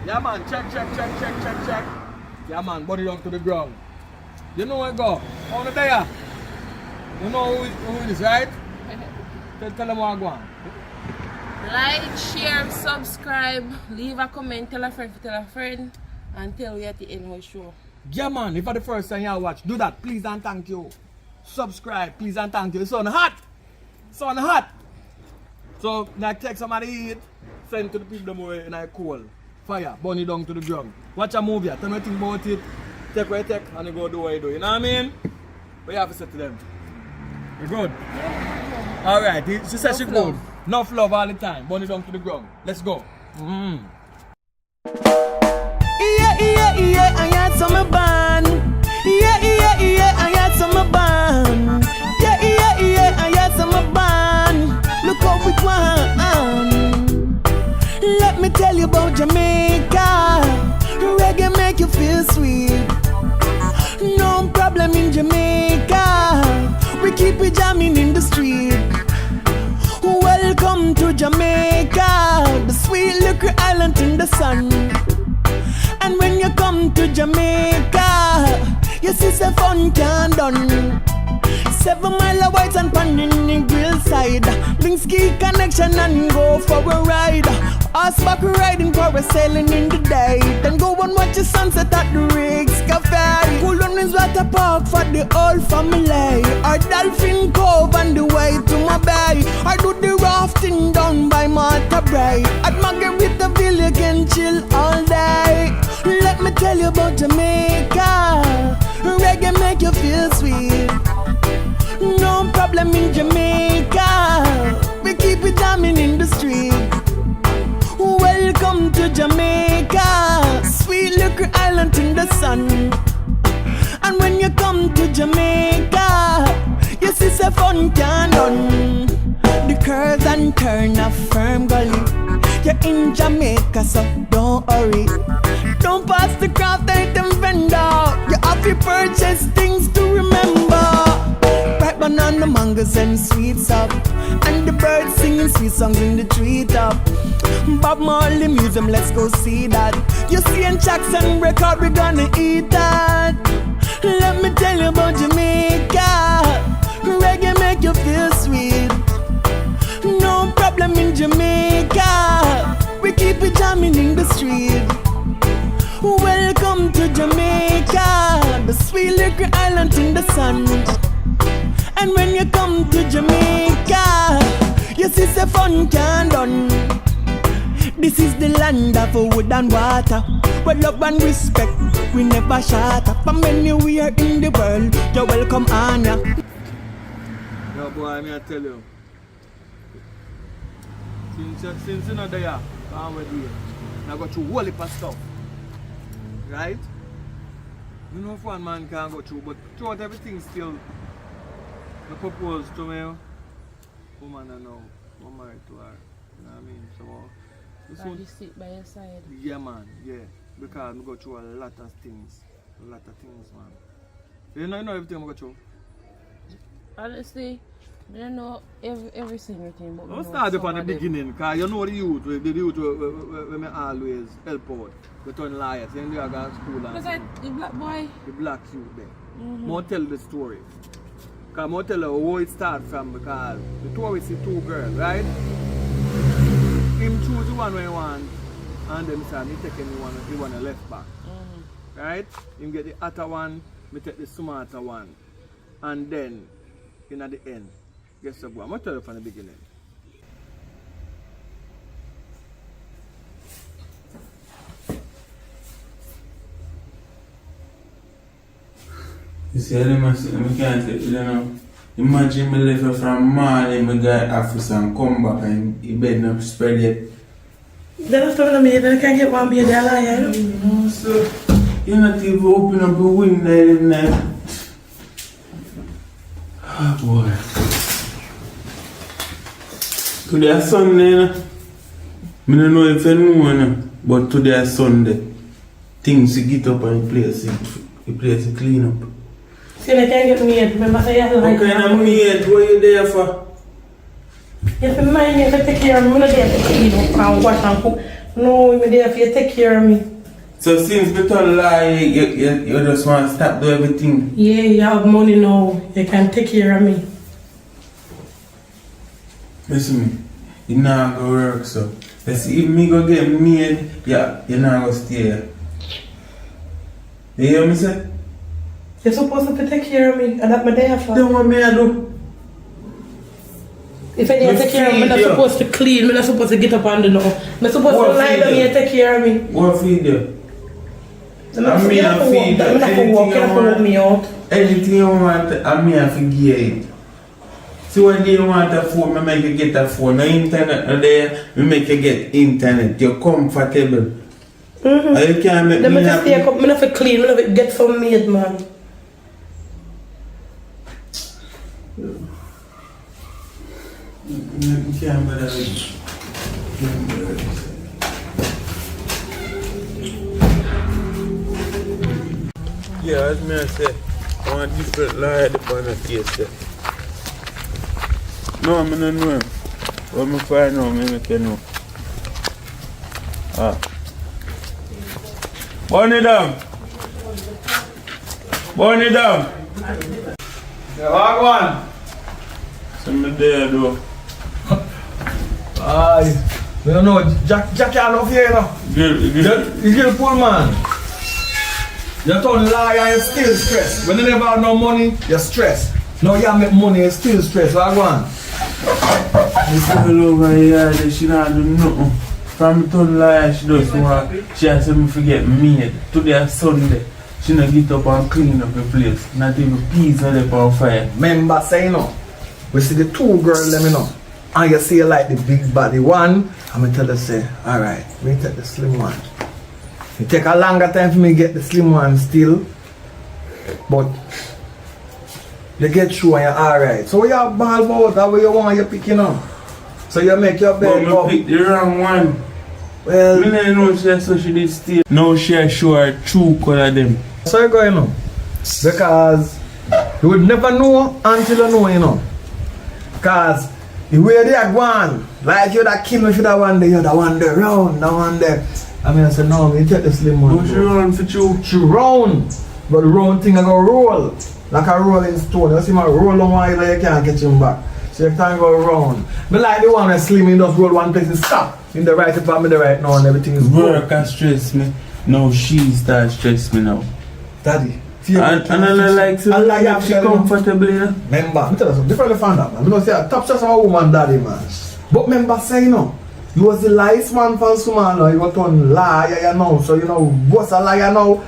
Yeah, man, check. Yeah, man, body down to the ground. You know where go? On the there. You know who it is, right? Tell them what I go on. Like, share, subscribe, leave a comment, tell a friend, and tell you at the end of the show. Yeah, man, if for the first time you watch, do that, please and thank you. Subscribe, please and thank you. It's on hot. So, now take somebody eat, send to the people who are in a coal. Fire, burn it down to the ground. Watch a movie, tell me think about it. Take what you take, and you go do what you do. You know what I mean? But you have to say to them. You good? Yeah. Alright, she said she good. Enough love all the time. Burn it down to the ground. Let's go. Yeah, I had some band. Yeah, I had some band. Yeah, I had some band. Look how we want. Let me tell you about Jamaica. Reggae make you feel sweet. No problem in Jamaica. We keep it jamming in the street. Welcome to Jamaica, the sweet little island in the sun. And when you come to Jamaica, you see the fun can done. 7 miles of white and pan in the grill side. Links key connection and go for a ride. Horseback riding, parasailing in the day. Then go and watch the sunset at the Rigs Cafe. Cool on is water park for the whole family. Or Dolphin Cove on the way to my bay. Or do the rafting down by Martha Bray. At Margaritaville you can chill all day. Let me tell you about Jamaica. Reggae make you feel sweet. No problem in Jamaica. We keep it jamming in the street. Welcome to Jamaica, sweet little island in the sun. And when you come to Jamaica, you see the fun can done. The curves and turn a firm gully. You're in Jamaica, so don't hurry. Don't pass the craft item vendor. You have to purchase things to remember. Ripe banana, mangoes and sweets up. And the birds singing sweet songs in the treetop. Bob Marley Museum, let's go see that. You see in Jackson record, we're gonna eat that. Let me tell you about Jamaica. Reggae make you feel sweet. No problem in Jamaica. We keep it jamming in the street. Welcome to Jamaica, the sweet little island in the sun. And when you come to Jamaica, you see the fun can done. This is the land of wood and water, where love and respect we never shatter. From anywhere in the world, you're welcome, Anna. Yo, boy, I tell you. Since you're not there, I'm with you. I got through a whole heap of stuff. Right? You know if one man can go through, but throughout everything still, I propose to me, woman I know, I'm married to her. You know what I mean? So, God, you sit by your side. yeah, man, yeah. Because I go through a lot of things. Man. You know everything I go through? Honestly, I don't know every single thing. But I'll start from the beginning, because you know the youth when I always help out. We turn liars, then they go to school. Because the black boy? The black youth there. I'll tell the story. Because I'll tell you how it started from, because the tourist see 2 girls, right? Him choose the one he want, and then say, me take the one left back. Right? Him get the hotter one, me take the smarter one. And then, at the end, guess what? I'm going to tell you from the beginning. You see, I can't say, you know, imagine me leave from Mali, my guy Africa and come back and he bed not spread yet. Then after me, then I can't get one beer there, you know? No, sir. You're not even open up the window in there. Oh, boy. Today is Sunday, I don't know if you know, but today is Sunday. Things to get up and the place to clean up. See, I can't get me yet. Remember, I have what kind of maid? What are you there for? If you mind me, I take care of me, I get to clean up and wash and cook. No, I'm there for you to take care of me. So since we told lie, you just want to stop doing everything? Yeah, you have money now. You can take care of me. Listen me, you not go work so. Let's see if me go get made, yeah, you not go stay here. You hear me say? You're supposed to take care of me, and that's my day for. Then what me I do? If I didn't take care of me, I'm not supposed to clean, I'm not supposed to get up and do nothing. I'm supposed to lie down here and take care of me. What feed you? I'm not feed you. I'm not going to walk, you have to walk me out. Anything you want, I'm here to give it. So when you want a phone, I make you get a phone. No internet no there, we make you get internet. You're comfortable. Mm-hmm. And you can't make me happy. I'm not for clean, I'm not for get some made, man. You can't better with it. Yeah, as me I say, I want different lawyer upon the case there. No, I don't know him. What I find out, I make you know. Ah. Burn it down. Burn it down. Yeah, walk one. Some there though. Aye. You don't know, Jack can't off here, you know. You get a poor man. You turn liar and you still stressed. When you never have no money, you're stressed. Now you make money, you're still stressed. Walk one. This girl over here, she not do nothing. From turn liar, she does want. She has to forget me. Today is Sunday. She not get up and clean up the place. Not even peas are there on fire. Remember, say you know, we see the two girls, let me know. And you see you like the big body one, I'm going to tell her, say, alright, me take the slim one. It take a longer time for me to get the slim one still, but you get through and you're alright. So you have ball about that way you want, you're picking up. So you make your bed up. But me pick the wrong one. Well, I didn't know so she did steal. Now she show her true color them. So you're going on. Because you would never know until you know, you know. Because the way they are going, like you're that kill me for that one there, you're the one there, round, that one there. I mean, I said, no, me take the slim one. But she run for you. She round. But the round thing I go roll. Like a rolling stone. You see my roll on while you can't catch him back. So you can't go round. But like the one that's slim, you just roll one place and stop. In the right department, the right now, and everything is good. Work has stress me. Now she starts stress me now. Daddy. And I like to make she comfortable, you know? Remember, I tell you something, differently found that, man. You know, say, top shots of a woman, daddy, man. But remember, say, you know, you was the lies man for someone, you got on liar, you know, so, you know, what's a liar now?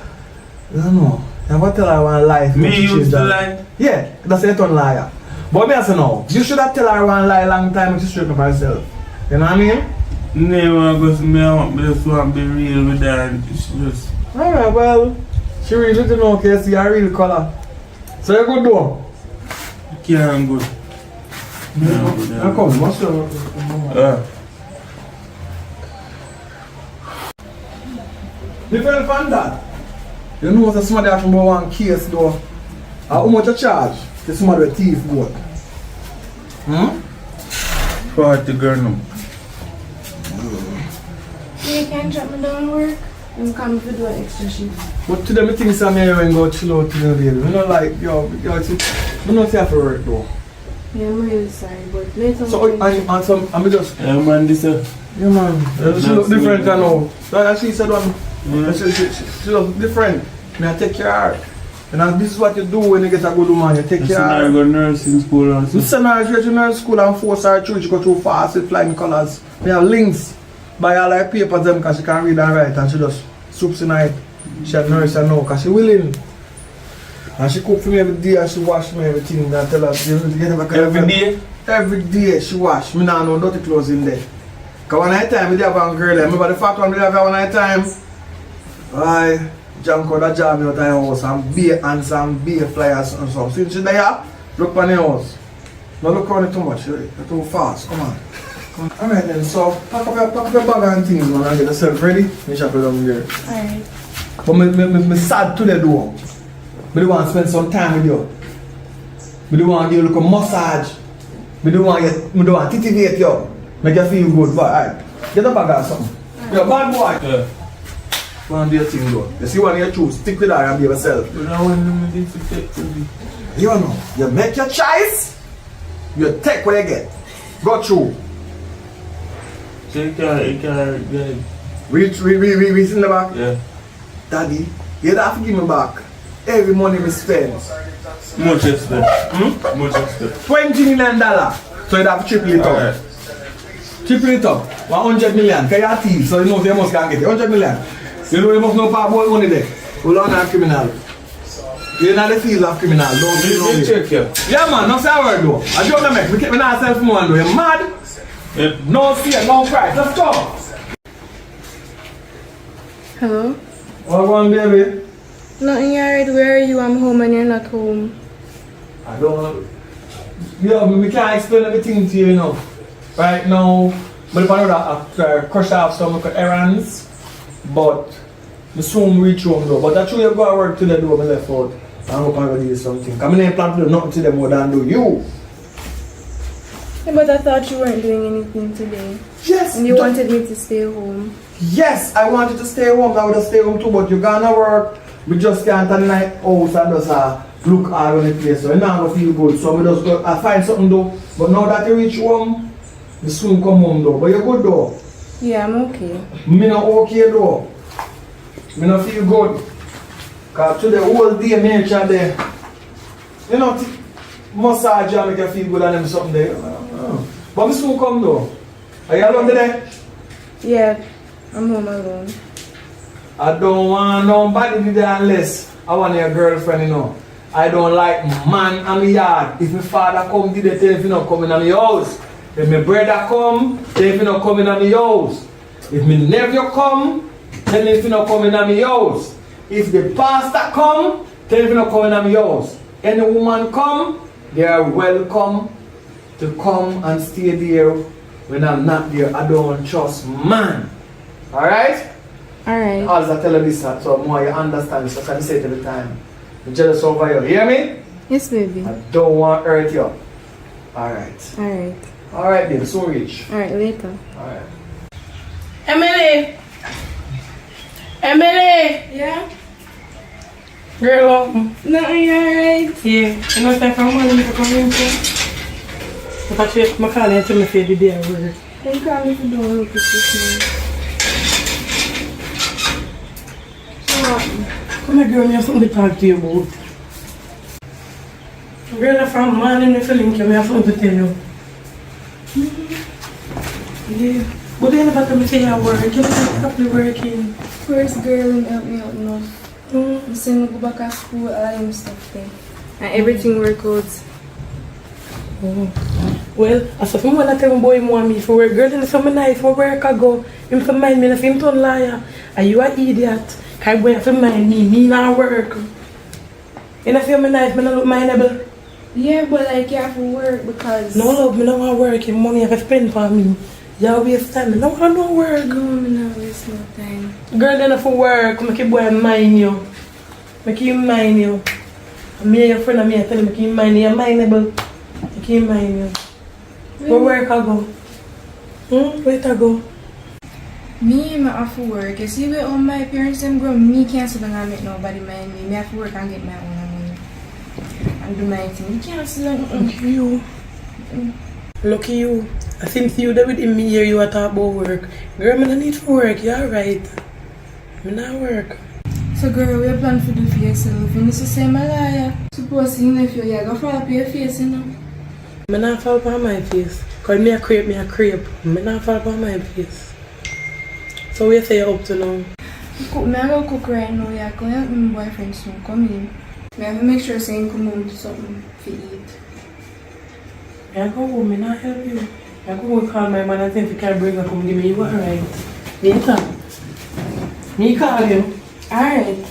You don't know. You ever tell her one lie? Me used to lie? Yeah, that's a turn liar. But me, I say, no, you should have tell her one lie long time when she straight up herself. You know what I mean? Never goes me, I just want to be real with her and she just... Alright, well, she really didn't know, okay, see her real color. So you good though? Can't good. Now come, what's your... Different from that. You know what somebody actually about one case though? How much you charge to somebody with thief goat? 40 girl now. You can drop me down work and come to do an extra shift. But today me think some here and go chill out to the baby. You know like, yo, you know see have to work though. Yeah, I'm really sorry, but later So, and some, I'm just... Yeah man, this is... Yeah man, she look different than now. So she said one, she look different. And I take care of her. And this is what you do when you get a good woman, you take care of her. I go nursing school also. You send her to nursing school and force her through, she go too fast with flying colours. We have links by all her papers them because she can read and write and she just soups in it. She had nurse and now because she willing. And she cook for me every day and she wash me everything and I tell her every day? Every day she wash. Me now know dirty clothes in there. Because one night time we have one girl there. Remember the fact one we have one night time? I jump out the job out of the house and beer and some beer flyers and so. Since she's there, look on the house. Don't look on it too much, you're too fast, come on. Alright then, so pack up your bag and things man and get yourself ready. Me shop it down here. Alright. But me sad today though. Me do want to spend some time with you. Me do want to give you a little massage. Me do want to titivate you. Make you feel good. But alright, get a bag or something. You're a bad boy. Yeah. One day thing though. You see what you choose, stick with that and be yourself. But I want them to take to me. You know, you make your choice, you take what you get. Go through. So you can't get. Reach in the back. Yeah. Daddy, you have to give me back every money we spend. Much expect. Much expect. $20 million. So you have to triple it up. Alright. Triple it up. 100 million. Because you're a thief, so you know you must get it. 100 million. You know you must know about money there. Hold on, I'm criminal. You're not the field of criminal. Don't You check here. Yeah, man, no say a word though. I don't make. We keep me not self more though. You're mad? Yep. No fear, no pride. Let's go. Hello? What on, baby? Nothing yard. Where are you? I'm home and you're not home. I don't. Yeah, we can't explain everything to you, you know. Right now, but if I know that I crush off some errands, but I soon reach home though. But that's true, you go to work today though, I left out. I hope I'm going to do something. Because I didn't plan to do nothing to them more than do you. Yeah, but I thought you weren't doing anything today. Yes. And you wanted me to stay home. Yes, I wanted to stay home. I would have stayed home too, but you're gonna work. We just can't at night house and just look all on the place. So I now feel good. So we just go I find something though. But now that you reach home, you soon come home though. But you're good though. Yeah, I'm okay. Me not okay though. Me not feel good. Cause today whole day me nature there. You know, massage and make you feel good and them something there. But me soon come though. Are you alone today? Yeah, I'm home alone. I don't want nobody there unless I want your girlfriend, you know. I don't like man on the yard. If my father come, did they tell if you not coming on the house. If my brother come, tell if you not coming on the house. If my nephew come, tell if you not coming on the house. If the pastor come, tell if you not coming on the house. Any woman come, they are welcome to come and stay there. When I'm not there, I don't trust man. Alright? Alright. As I tell you this, so more you understand, so I say it every time. I'm jealous over you. Hear me? Yes, baby. I don't want to hurt you. Alright. Alright. Alright, baby, so rich. Alright, later. Alright. Emily! Emily! Yeah? Girl, Nothing alright. yeah. You know, it's like from morning to come in here. If I check my car and tell me if you did the work. Don't call me if you don't look at this Come here, girl, I have something to talk to you about. Girl, I'm from morning, if you link you, I have something to tell you. Yeah. But then if I tell me say you work, you stop the working. First girl and help me out now. I'm saying we go back to school, all them stuff there. And everything work out. Well, as if I want to tell my boy more me for work, girl, and some nice for work I go. Him to mind me, if him turn liar, are you an idiot? Can boy have to mind me not work. And if you're nice, I don't look mindable. Yeah, but like you have to work because... No love, me don't want to work, your money have to spend for me. You waste time, I don't want no work. No, I'm not waste no time. Girl, then for work, make your boy mind you. Make him mind you. Me and your friend and me, I tell him, make him mind you. You're mindable. Make him mind you. Where work I go? Where I go? Me, I have to work. You see where all my parents them grow, me can't sit down and make nobody mind me. Me have to work and get my own money. And do my thing. You can't sit down. Lucky you. Lucky you. I think you that with him me hear you talk about work. Girl, I don't need to work, you alright. I not work. So girl, we plan to do for yourself. And this is the same liar. Suppose you know if you're going to fall up your face, you know. I not fall upon my face. Because me a crepe. I not fall upon my face. So what you say you're up to now? I'm going to cook right now. Yeah, go help my boyfriend soon. Come in. I have to make sure saying come home to something to eat. I go home, I not help you. I go home call my man and say if you can bring her come give me you alright. Later. Me call you. Alright.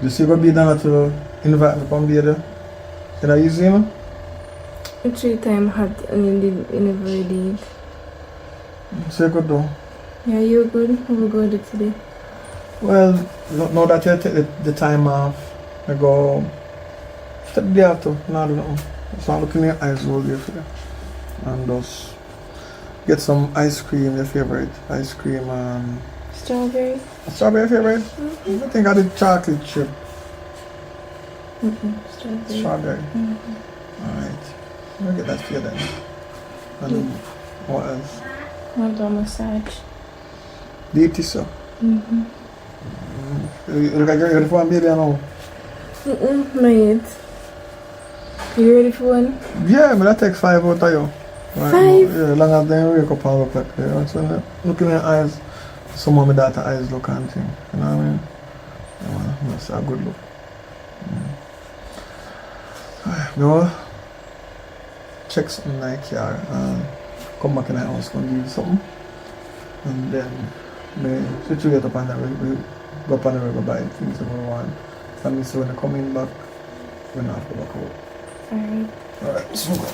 You see what be done to invite me come be there? Can I use him? 3 times hot and you never did. Say good though. Yeah, you're good. How we go do today? Well, now that you take the time off, I go step the day after, not do nothing. So I'm looking at your eyes all day for you. And just get some ice cream, your favorite ice cream and Strawberry? strawberry favorite? I think I did chocolate chip. Strawberry. Strawberry. Alright. I'll get that for you then. And what else? I'll do a massage. Beauty so. You look like you're ready for one baby now. Not yet. You ready for one? Yeah, but that takes 5 out of you. Right, 5? Yeah, long as they wake up and look like you know, so looking at your eyes, some of my daughter eyes look and thing. You know what I mean? Yeah, man, that's a good look. Go check something like here and come back in the house and give you something. And then we situate up on that, we go up on the river buy things that we want. And so when I come in back, we don't have to go back out. Alright. Alright, so go.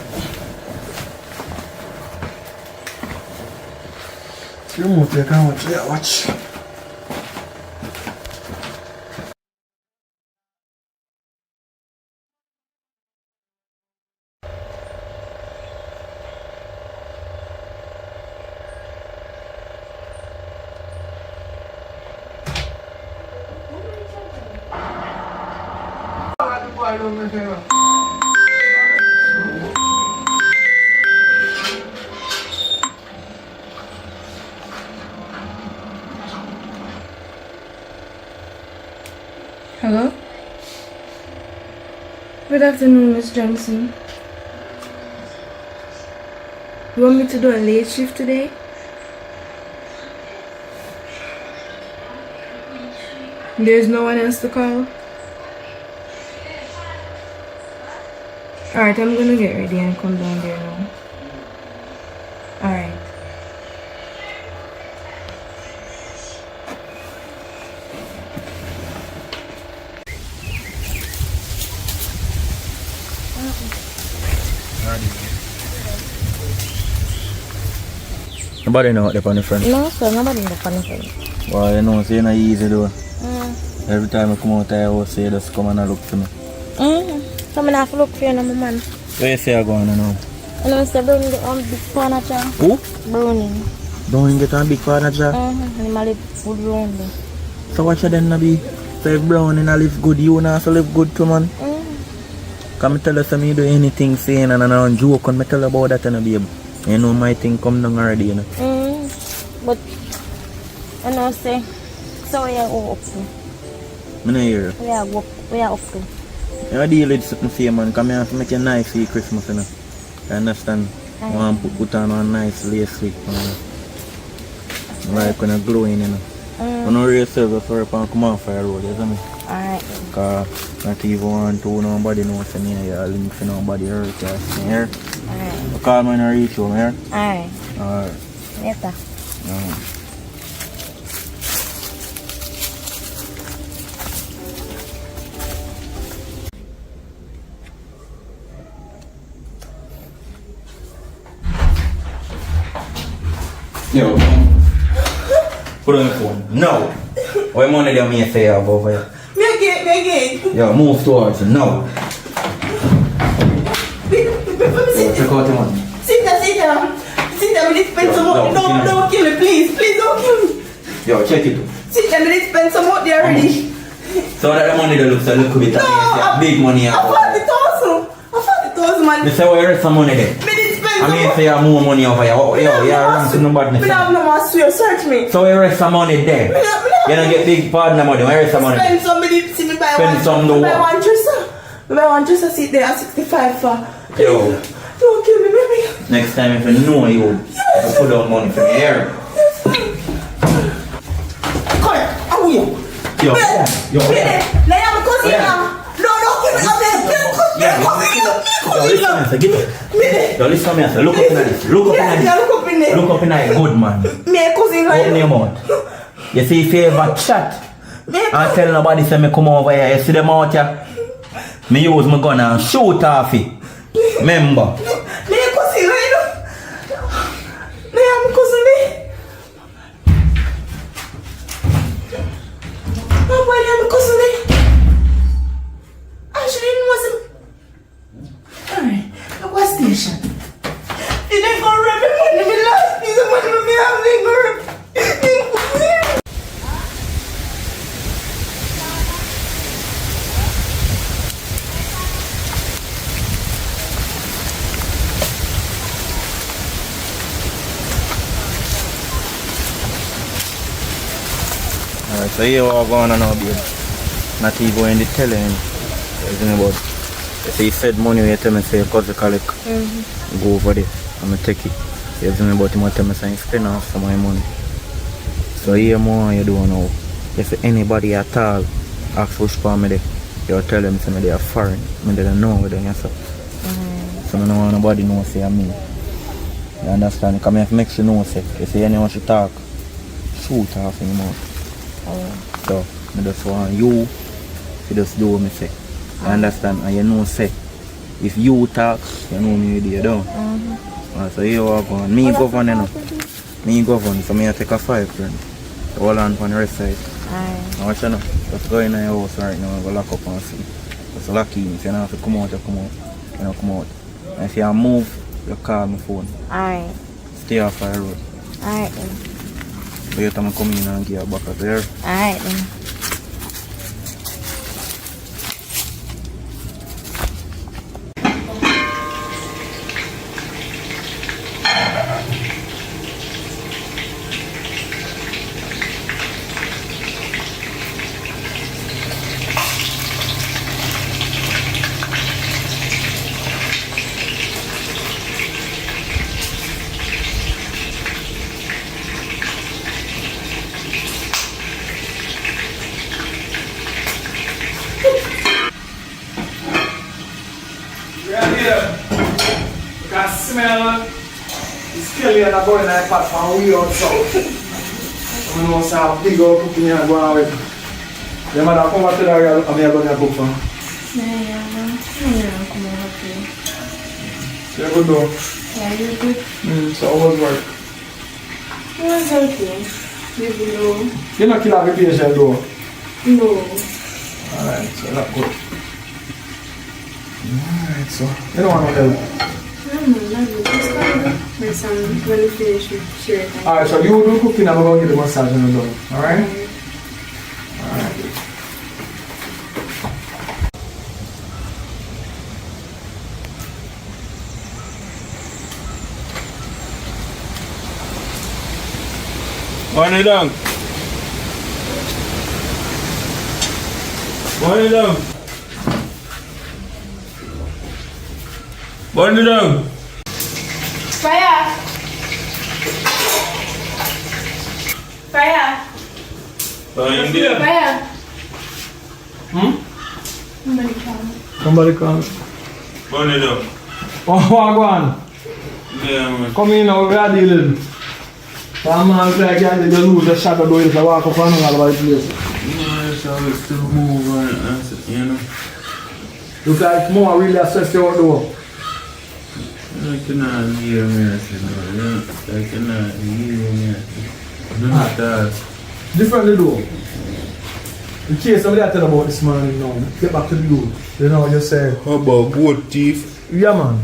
You move your camera to your watch. Hello? Good afternoon, Miss Johnson. You want me to do a late shift today? There's no one else to call? Alright, I'm gonna get ready and come down there now. Alright. Nobody know what they're on the front. No, sir, nobody in the funny thing. Well, you know, it's not easy though. Every time I come out there, I will say, just come and look for me. So I have to look for you, my man. Where you say I'm going now? And I say, Browning get on big furniture. Who? Browning. Browning get on big furniture? And I live good round there. So what you then be? So if Browning I live good, you also live good too, man? Come tell us me do anything saying and I don't joke and me tell you about that and babe. You know my thing come down already, you know. But I know say, so we are up to. I don't hear you. We are up to. You deal with something for you, man. Come here and make you nice for Christmas, you know. You understand? I want to put on a nice lace wig, man. Like when you're glowing, you know. You know yourself before you come off for the road, you see me? Alright. Because not even want to nobody knows me here, link for nobody hurt you here. Alright. You call me and I reach you here. Alright. Alright. Later. Yo, put on the phone. No! What money do you say you have over here? Me again. Yo, move towards it. No! Yo, check out the money. Sit down. We need to spend some money. Don't kill me, please. Please don't kill me. Yo, check it. Sit down, we need to spend some money already. So that the money that looks a little bit big money. I 40,000, man. They say where is some money there? Me need to spend I some mean, money. say you have more money over here. Yo, you're wrong to nobody. Me have no more swear, search me. So where is some money there? You don't get big partner money. Where is some money? Spend some, me need to see me buy Spend one. some to buy what? one dresser. Me buy one dresser, sit there at 65 for. Yo. Don't kill me, baby. Next time if you know you put down money from here. Come here, how are you? Yo. Now I'm cousin now. No, don't kill me. I'm there. Yo, listen to me, sir. Look up in this. Look up in this. Look up in this. Good man. Me cousin Open your mouth. You see if you ever chat And tell nobody say me come over here. You see them out here? Me use my gun and shoot off it. Remember? Me a cousin right now. Me am cousin me. No boy, I'm cousin me. Actually, it wasn't. Alright, look what station. You didn't go rap me money, me last piece of money me have, they go rap. Alright, so here what going on now, babe. Not even going to tell him. Isn't about. So he said money when you tell me say your cousin collect. Go over there. I'm gonna take it. You tell me about him tell me say he spend off some of my money. So here more you do now. If anybody at all ask for for me there, you tell them say me they are foreign. Me they don't know where they are. So I don't want nobody know say I mean. You understand? Because I have to make sure know say if anyone should talk, shoot off in your mouth. So I just want you to just do what I say. You understand? And you know say if you talk, you know me with you down. So you walk on. Me govern, you know. Me govern, so me I take a 5 friend. So hold on for the rest side. Now watch you know. Just go in your house right now and go lock up and see. Just lock in. If you don't have to come out, you come out. You don't come out. And if you move, you call my phone. Alright. Stay off the road. Alright then. So you have to come in and give you back up there. Alright then. I smell the skillet and I go in that pot from way out south. I know some big old cooking here going on with. Your mother come and tell her I'm here going to cook for. Yeah, come on up here. You're good though? Yeah, you're good. So how was work? It was okay. Maybe no. You're not killing the patient though? No. Alright, so that's good. Alright, so you don't want no help? Not really. Just kind of like some when you finish with share time. Alright, so you do cooking and I'm going to get the massage and done. Alright? Alright. Burn it down. Burn it down. Burn it down. Fire! Fire! Burn it. Fire! Somebody come. Somebody come. Burn it down. Oh, go on. Yeah, man. Come in now, we are dealing. Some man like you just lose the shot of doing to walk up and all over the place. No, it's always still move and you know. Look like more really assess you out though. I cannot hear me, I cannot hear me. Do not that. Differently though. In case somebody tell about this man now, get back to the youth. You know, you say, How about goat thief? yeah man.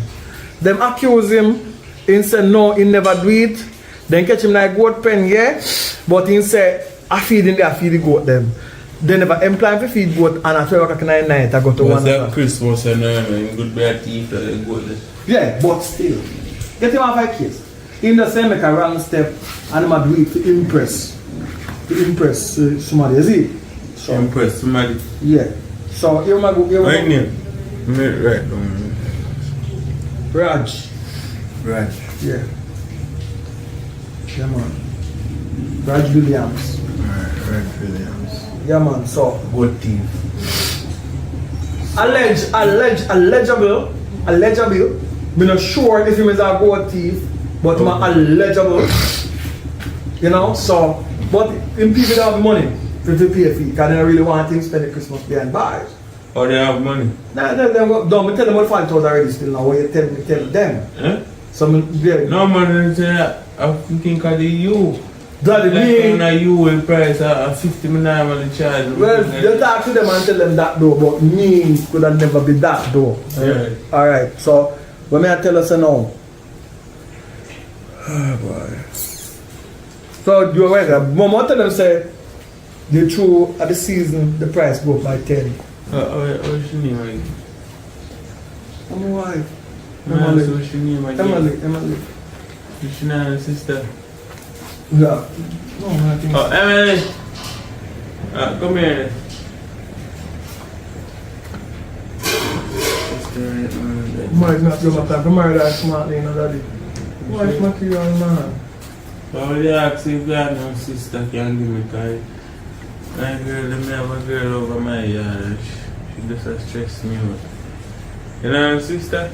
Them accuse him, he said no, he never do it. Then catch him like goat pen, yeah? But he said, I feed in there, I feed the goat them. They never employ him to feed goat and at 12 o'clock in the night I go to Was 1 that o'clock. Christmas and good bad thief that they go there? Yeah, but still. Get him off a case. Him the same make a wrong step and him a do it to impress. To impress somebody, is it? So, Impress somebody. yeah. So you might go Right name? Right down. Raj. Right. Yeah. Yeah man. Raj Williams. Right Williams. Yeah man, so Goat thief. allegable. Me not sure if him is a goat thief, but him a allegable. You know, so but him people don't have money. to pay for it, because they don't really want things to spend the Christmas behind bars. Or they have money. Nah, don't tell them what 5,000 already still now. What you tell them? Eh? Some No man, say that. I'm thinking of the you. Daddy, me. Like you will price at 50 million on the charge. Well, you talk to them and tell them that though, but me could have never be that though. Yeah. Alright, so what may I tell us now? Oh boy. So you're right, Mama tell them say the true at the season the price go up by 10. What's your name again? I'm a wife. What's your name again? Emily. What's your sister? Yeah. No, I think Oh, Emily! Come here. Married not your mother, married that smartly, you know, daddy. Wife material, man. Why would you ask if you have no sister can give me because my girl, let me have a girl over my yard. She just stress me out. You know a sister?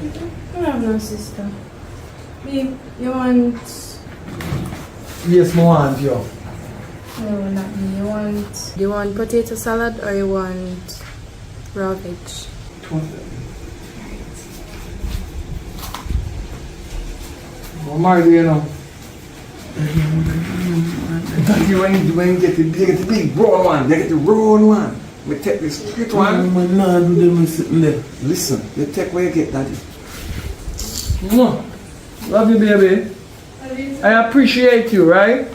I have no sister. Babe, you want... Yes, my want you. No, not me. You want potato salad or you want raw veg? I'm married, you know. Daddy, when you get the big brown one, they get the round one. We take this straight one. Man, nah, do them sitting there. Listen, you take where you get, daddy. Love you, baby. I appreciate you, right?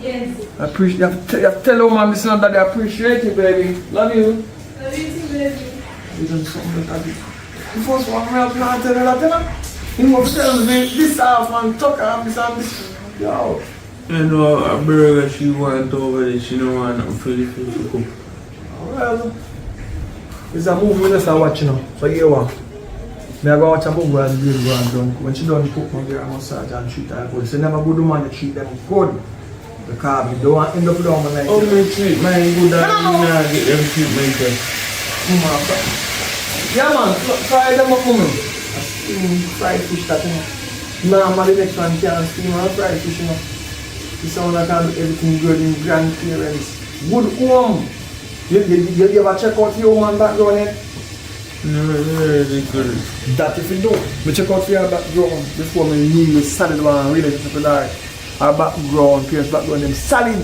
Yes. I appreciate you. Have to tell your mom, listen, daddy, I appreciate you, baby. Love you. Love you too, baby. You done something, daddy. The first one, I can't tell you that, you know? You must tell me this half and tuck and this and this. Yo. You know, a burger she want over there, she don't want nothing for the food to cook. Well, it's a movie we just watch, you know. So you want. Me I go watch a movie and the girl go and done. When she done cook, my girl I massage and treat her good. So never good woman to treat them good. Because we don't want to end up down like Oh, me treat my good and me not get them treatment there. Yeah man, fry them up for me. Fried fish that, you know. Normally next one can't steam or fried fish, you know. This one I can do everything good in grandparents. Good home. You ever check out your woman background yet? No, really good. That if you do, me check out your background before me knee is solid one relationship with her. Our background, parents background, them solid.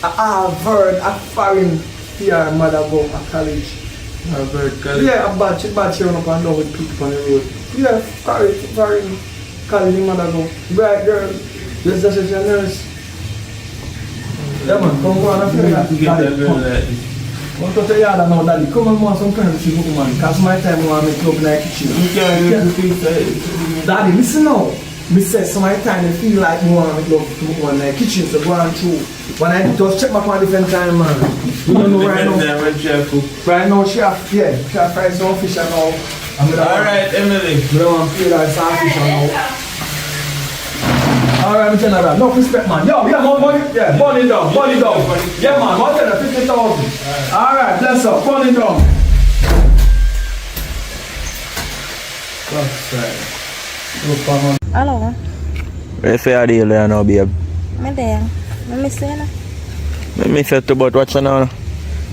A Harvard, a foreign here, mother go to college. Harvard college? Yeah, a bad cheering up and down with people on the road. Yeah, foreign college, mother go. Bright girl, yes, that's a nurse. Yeah man, come on and feel that. To get that girl like this. What to tell you now, daddy? Come and want some privacy, man. Because my time I want to make love in the kitchen. You can't even feel that. Daddy, listen now. Me say some of the time I feel like me want to make love to in the kitchen, so go on through. When I just check my phone different time, man. You don't know right now. Right now, she have fried some fish and all. Alright, Emily. We don't want to feel like some fish and all. Alright, I'm telling you that. No respect, man. Yo, yeah, money. Yeah, burn it down. Yeah, man. What tell you? 50,000. Alright, bless up. Burn it down. That's right. Hello. Where say I deal there now, babe? I'm there. Let me see now. Let me say to about what's now.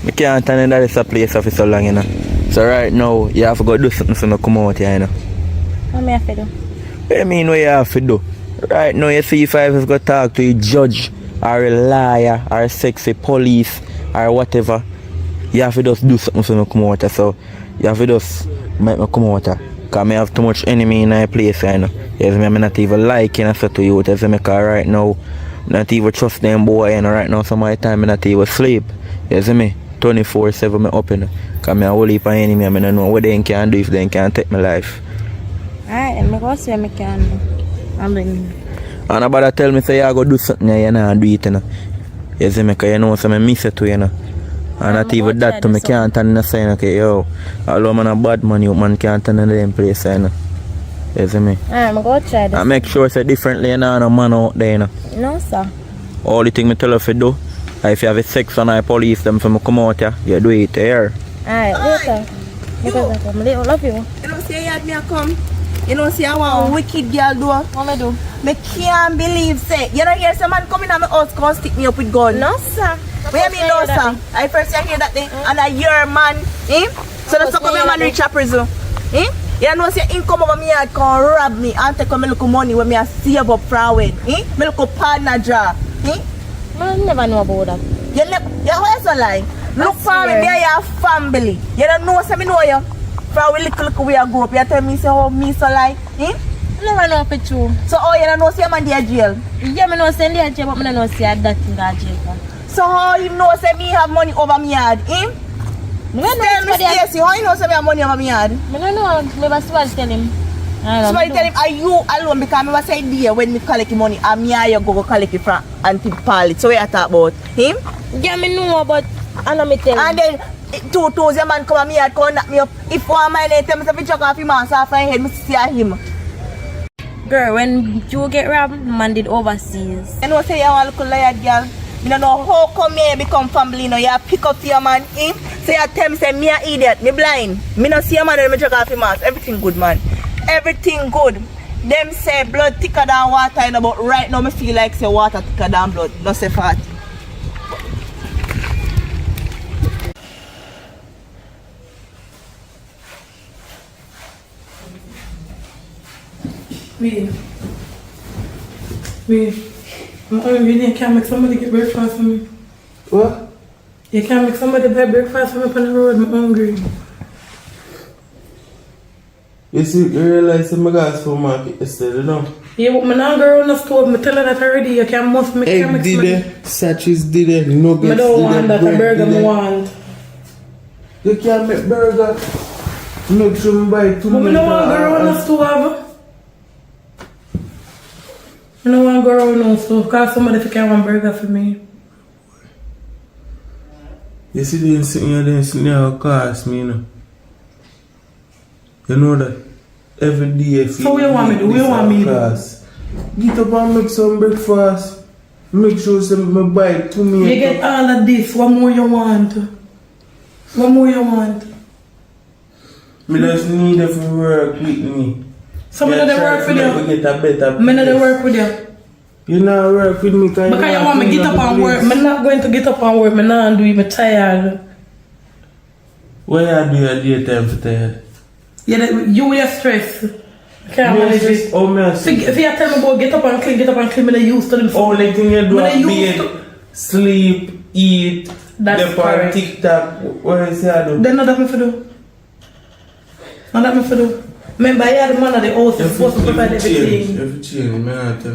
I can't tell you that it's a place for so long, you know. So right now, you have to go do something so I come out here, you know. What me have to do? What do you mean what you have to do? Right now, you see if I have to talk to a judge, or a liar, or a sexy police, or whatever, you have to just do something so I come out here. So you have to just make me come out here. Because I have too much enemy in my place, you know. Yes, I'm not even liking I said to you, because right now, I'm not even trust them boy, you know. Right now, some of the time, I'm not even sleep. You see me? 24/7 I'm up, you know. Because I'm a whole heap of enemy, I don't know what they can do if they can take my life. Alright, let me go see what I can do. I'm doing. And nobody tell me say you go do something and you not do it, you know. You see me? Because you know some I miss it too, you know. And not even that to me can't turn in the sign, okay, yo. Although man a bad man, you man can't turn in the same place, you know. You see me? I'm going to try this. I make sure it's differently, you know, and a man out there, you know. No, sir. All the thing I tell you to do, if you have a sex and I police them for me come out here, you do it here. Alright, later. Because I love you. You don't say you had me a come? You know, see, I want a wicked girl do. What me do? Me can't believe, say. You don't hear some man coming at my house, come stick me up with gun. No, sir. What you mean, no, sir? I first hear that thing, and I hear man, eh? So that's how come your man reach a prison, eh? You know, say, him come over me and come rob me and take my little money when me a save up for a wedding, eh? My little partner draw, eh? I never know about that. You always a lie. Look for me, me and your family. You don't know, say me know you. From we little way I grew up, you tell me, say, oh, me so lie, eh? I never know if it's true. So, oh, you don't know, say, man, in jail? Yeah, I know say in jail, but I don't know say that in jail. So, how you know, say, me have money over me yard, eh? Tell me, Stacy, how you know, say, me have money over me yard? I don't know, maybe somebody tell him. Somebody tell him, are you alone? Because I was saying there when me collect money, and me and you go collect it from Auntie Paul. So, what you talk about? Him? Yeah, I know, but I know me tell him. And then, 2,000 man come and me and come knock me up. If one man tell me to chuck off him and off my head, me see him. Girl, when you get robbed, man did overseas. You know, say you want to look like a girl. You don't know how come me become family, you know, you pick up your man, eh? So you tell me, say, me an idiot, me blind. Me not see a man and me chuck off him mask. Everything good, man. Everything good. Them say blood thicker than water, you know, but right now me feel like say water thicker than blood. Not say fat. Wait. I'm hungry. You can't make somebody get breakfast for me. What? You can't make somebody buy breakfast for me on the road. I'm hungry. You see, you realize I'm going to go market yesterday, you know? Yeah, but I'm not going to the stove. I tell her that already. You can't must make Egg did it, sachets did it, nuggets I don't want that. A burger I want. You can't make burger. Make sure you buy 2 But I don't want to go around the stove. I don't want to go around the stove because somebody can want burger for me. You see, they sitting here cost me, you know. You know that every day. So what you want me to do? What you want me to do? Get up and make some breakfast. Make sure I buy 2 meals. You get all of this. What more you want? What more you want? Me just need you to work with me. So me not dey work with you. Get a better Me not dey work with you. You not work with me because you want me to get up and work. I'm not going to get up and work. I'm not do it. I'm tired. What you do your daytime for tired? Yeah, you will stress. Can't manage it. If you tell me about get up and clean, I'm used to them. Only thing you do is bed, sleep, eat, that's correct. TikTok. What is that do? Then not that me for do. Not that me for do. Remember, I had the man at the house. You're supposed to provide everything.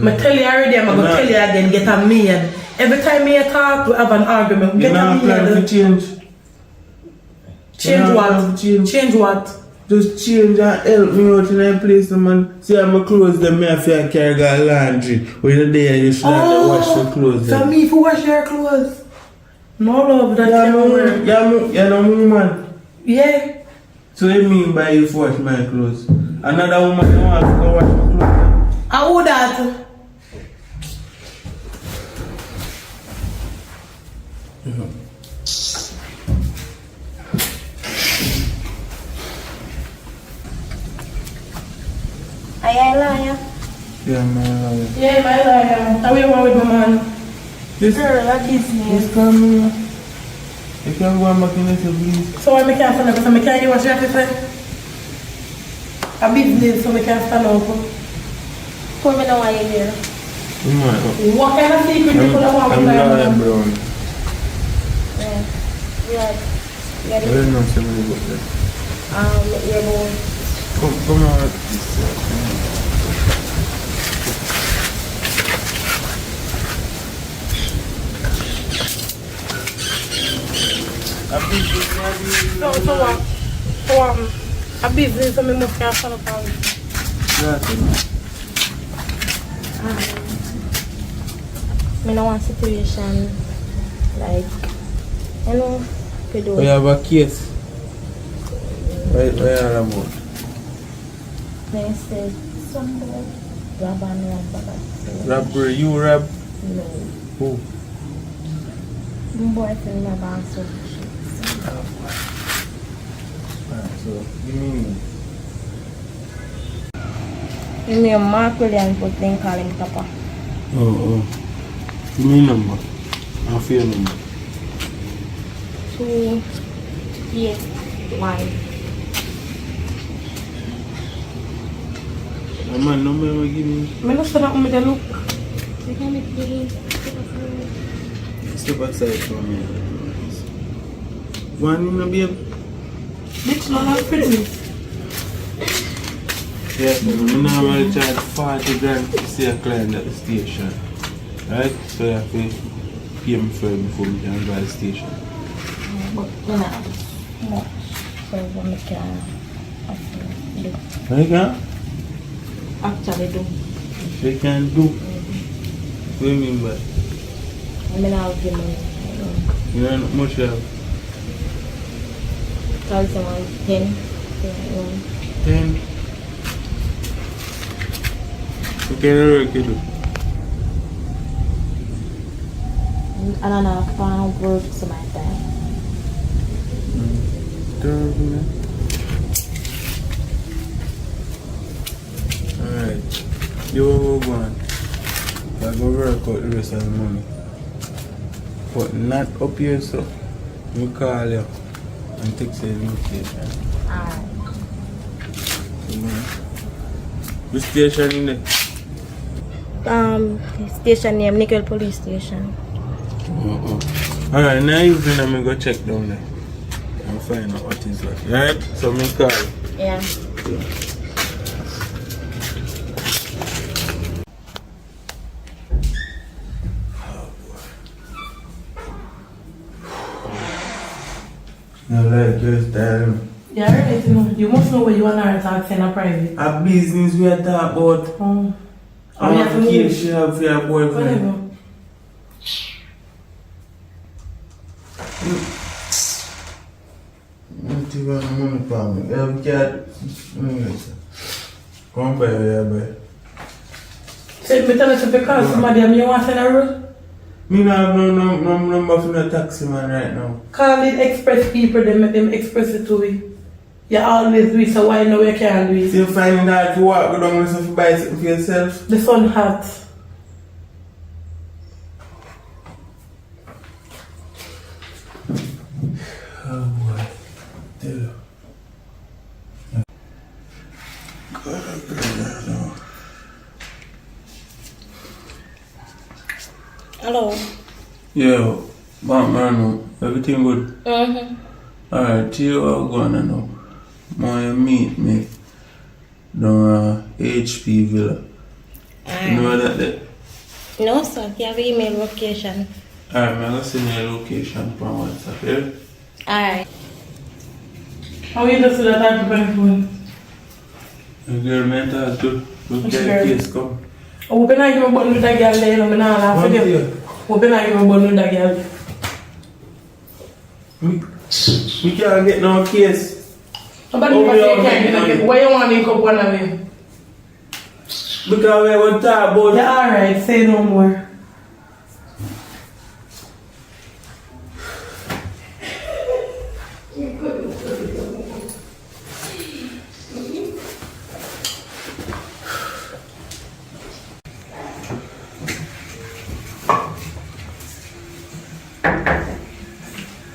I tell you already, I'm going to tell you again, get a maid. Every time me talk, we have an argument. Get a maid. Change what? Change what? Just change and help me out in a place, man. See, I'm clothes them, I feel carry got laundry. When you're there, you should have to wash your clothes. So me, if you wash your clothes? No love, that's you know me, man. Yeah. So you mean by you wash my clothes? Another woman wants to wash my clothes? How would that? Are you a liar? Yeah, my liar. Yeah, my liar. How you want with my man? This girl, that gives me. Just come here. You can't go and make it please. So why I can't stand up? So I can't do what you have to say? A business, so I can't stand up. Put me know why you're here. What kind of secret you put up on my I'm brown. Yeah. I don't know somebody about that. You're born. Come on. So what? A business, so I must can't stand up on it. I don't want situation like, you know, to do. We have a case. Where are you about? They said somebody rob and rob. Robbery, you rob? No. Who? My boyfriend my boss. So, give me. You mean Mark William, but then call him Papa. Oh. Give me number. I'll feel number. 281. Man, number you give me. I don't see nothing with the look. Step aside for me. One in the babe. Bitch, no, not pretty. Yes, I normally charge 40 grand to see a client at the station. Right? So you have to pay me for it before we can go to the station. But you know, much. So we can actually do. You can? Actually do. You can do? What do you mean by? I mean, I'll give money. You know how much you have? Call someone 10. 10. What kind of work you do? I don't know, I found work some my time. Alright. You will go on. I go work out the rest of the money. But not up here, so we call you and text you the location. Alright. Which station in there? Station name, Nickel Police Station. Alright, now you can go check down there and find out what is what. Alright? So me call you. Yeah. No, like just tell me. Yeah, right, you know. You must know what you want to talk in a private. A business we are talking about. How much case you have for your boyfriend? Whatever. Not even money for me. Every cat. Come by here, boy. Say, me tell you to because somebody you want to send a road? Me don't have no number for the taxi man right now. Call it express people, they make them express it to you. You always do it, so why now you can't do it? So you finding out to walk go down and buy something for yourself? The sun hot. Oh boy. Tell you. Hello. Yo, man, everything good? Alright, you are gonna know. My meet me down HP Villa. You know that there? No, sir. You have email location. Alright, I'm gonna send you a location from WhatsApp, yeah? Alright. How you just do that type of phone? The girl meant to look Which at the girl? case come. Open I give a button with that girl there, I'm not laughing. What here? Open I give a button with that girl. We can't get no case. Somebody Oh, must we say are you can't making get money. a why you want to link up one of them? Because we want to talk about Yeah, alright, say no more.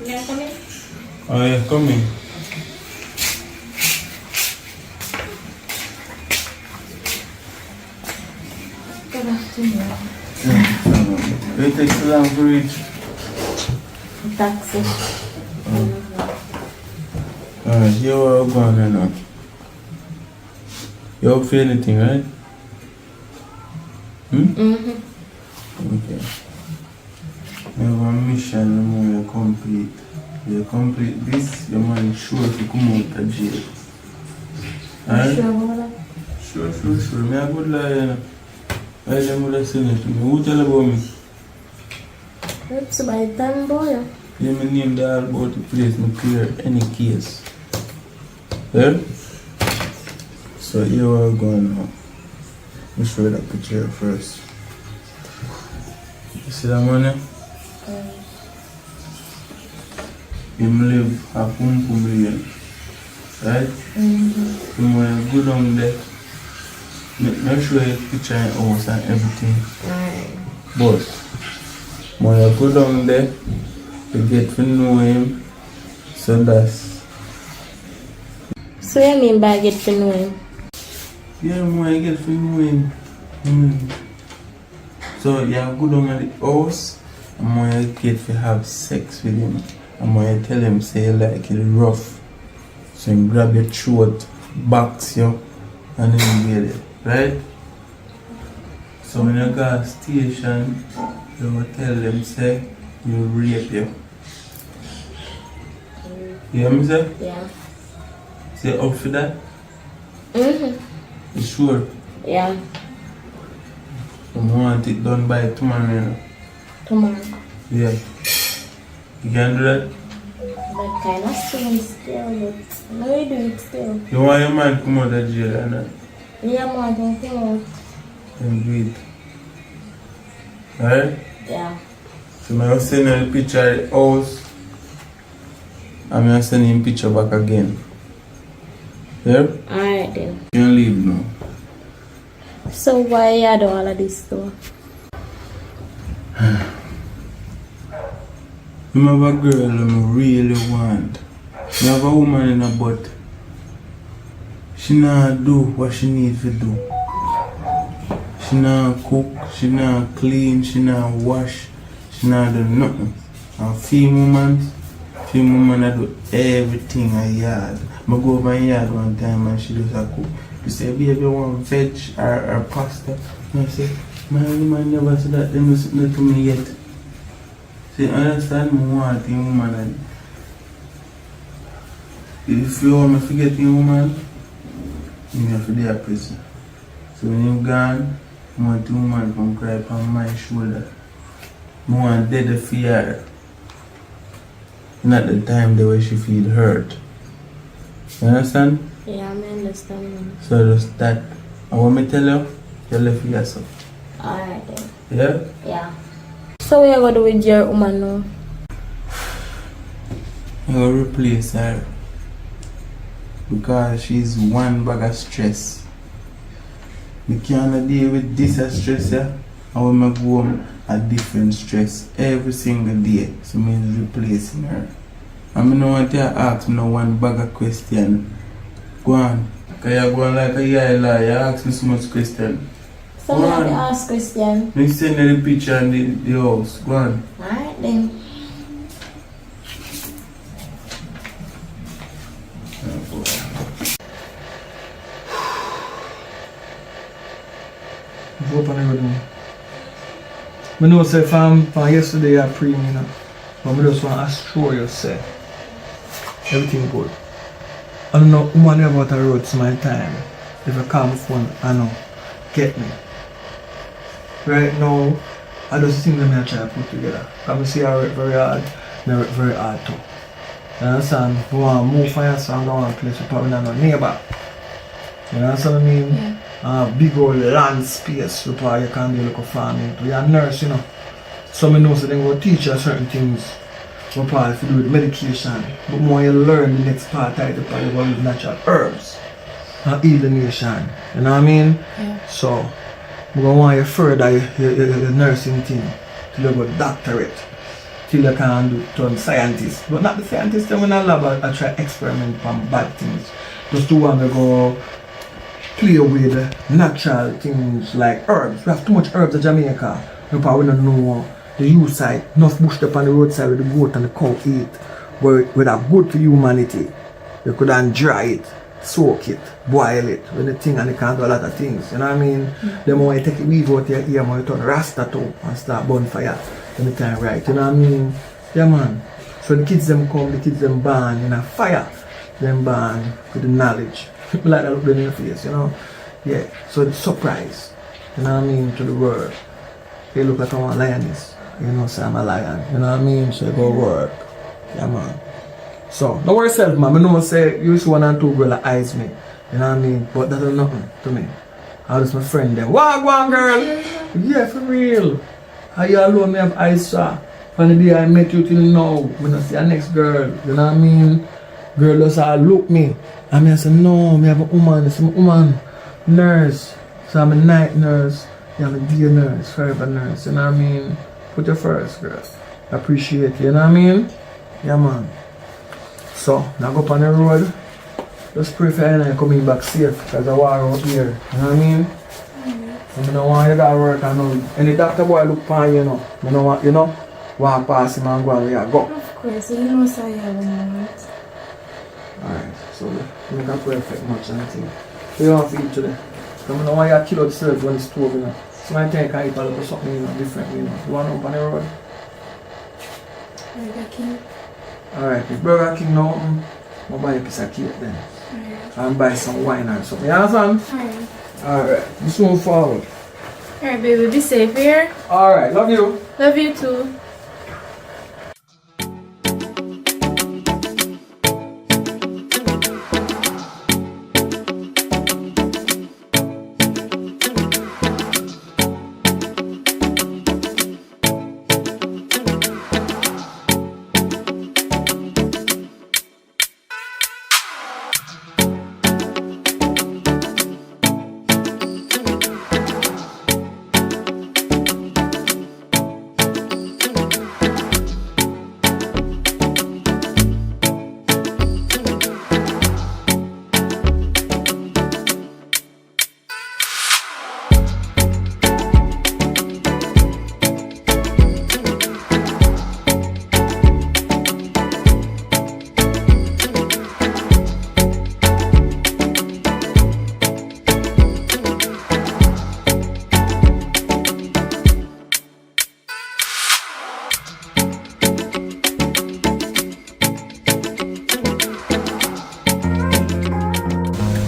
You come in? Oh yeah, come in. Good afternoon. It takes so long to reach. Taxi. Alright, you are going right now. You up for anything, right? Okay. You have a mission you complete. You complete this, your man is sure to come out of jail. Alright? Sure about that? Sure. Me a good liar, you know. Why them would have seen it to me? Who tell about me? It's by the time, boy. Let me name the all about the place, me clear any case. Yeah? So here we are going now. Make sure that picture first. You see that money? Him live a pum million. Right? Him when go down there, Make sure you picture your house and everything. Alright. But when you go down there, you get to know him. So that's. So you mean by get to know him? Yeah, more you get to know him. So you go down at the house, and more you get to have sex with him. And more you tell him say you like it rough. So you grab your throat, box you, and then you get it, right? So when you go to station, you will tell them say you rape you. You hear me say? Yeah. Say up for that? Mm-hmm. You sure? Yeah. I want it done by tomorrow, you know? Tomorrow. Yeah. You can do that? That kind of soon still, but no, we do it still. You want your man to come out of jail or not? Yeah, man, can come out. Then do it. Alright? Yeah. So I'm going to send you the picture of the house. I'm going to send him picture back again. Yeah? Alright then. You don't leave now. So why you do all of this stuff? I have a girl I really want. I have a woman in her butt. She not do what she need to do. She not cook, she not clean, she not wash, she not do nothing. And few women that do everything in yard. I go over in yard one time and she does a cook. She say, baby, you want veg or pasta? And I say, my woman never said that, they don't say that to me yet. See, understand me want a woman and if you want me to forget a woman, you have to be a prison. So when you're gone, I want the woman to come cry on my shoulder. I want dead to fear. Not the time the way she feel hurt. You understand? Yeah, I understand. So just that. I want me to tell you, you left for yourself. Alright then. Yeah? Yeah. So what you going to do with your woman now? I will replace her. Because she's one bag of stress. We can't deal with this stress, yeah? I will make home a different stress every single day. So I'm replacing her. I don't want to ask me no one bag of question. Go on. Because you're going like a lie. You ask me so much question. So I have to ask question. Me send you the picture and the house. Go on. Alright then. Hope I never do. I know say from yesterday I pray me now. But I just want to assure you say everything good. I don't know woman about the road to my time. If I call my phone, I know. Get me. Right now, I just think that I try to put together. I see I work very hard, I work very hard too. You understand? If you want to move for yourself, I don't want to place you probably not no neighbor. You understand what I mean? Yeah. Big old land space, you probably can do like a farming. You're a nurse, you know. So I know so they will teach you certain things. What part if you do with medication. But more you learn the next part of the part about natural herbs and heal the nation. You know what I mean? Yeah. So we're gonna want you further your nursing thing till you go doctorate. Till you can do turn scientist. But not the scientist that when I lab I try experiment on bad things. Just to want to go play with natural things like herbs. We have too much herbs in Jamaica. You probably don't know the youth side, enough bushed up on the roadside with the goat and the cow eat. But with a good for humanity. You could then dry it, soak it, boil it, with the thing and you can do a lot of things. You know what I mean? The more you take it weave out your ear, more you turn rasta too and start bonfire anytime right. You know what I mean? Yeah man. So the kids them come, the kids them burn in a fire. Them burn with the knowledge. People like that look in your face, you know? Yeah. So the surprise, you know what I mean, to the world. They look like I'm a lioness. You know, say I'm a lion. You know what I mean? So you go work. Yeah man. So don't worry yourself man. I know say you used to 1 and 2 girl that eyes me. You know what I mean? But that is nothing to me. I was my friend then. What one girl? Yeah, for real. How you alone me have eyes sir? From the day I met you till now, I don't see a next girl. You know what I mean? Girl just look me. And I say, no, I have a woman. I say, woman, nurse. So I'm a night nurse, I'm a day nurse, forever nurse, you know what I mean? Put you first, girl. Appreciate you know what I mean? Yeah, man. So, now go up on the road. Just pray for you and coming back safe, because I war out here, you know what I mean? I don't want you to work and know. Any doctor boy look upon you, know. I don't want, you know, walk past him and go and yeah, go. Of course, you know, so you have a moment. Alright, so make a perfect match and I think. So you want to eat today? I don't want you to kill out the serve when it's stove, you know. So I think I eat a little something, you know, different, you know. You want to open the road? Burger King. Alright, if Burger King now, I'll buy a piece of cake then. Alright. And buy some wine or something. You understand? Alright. Alright, let's move forward. Alright, baby, be safe here. Alright, love you. Love you too.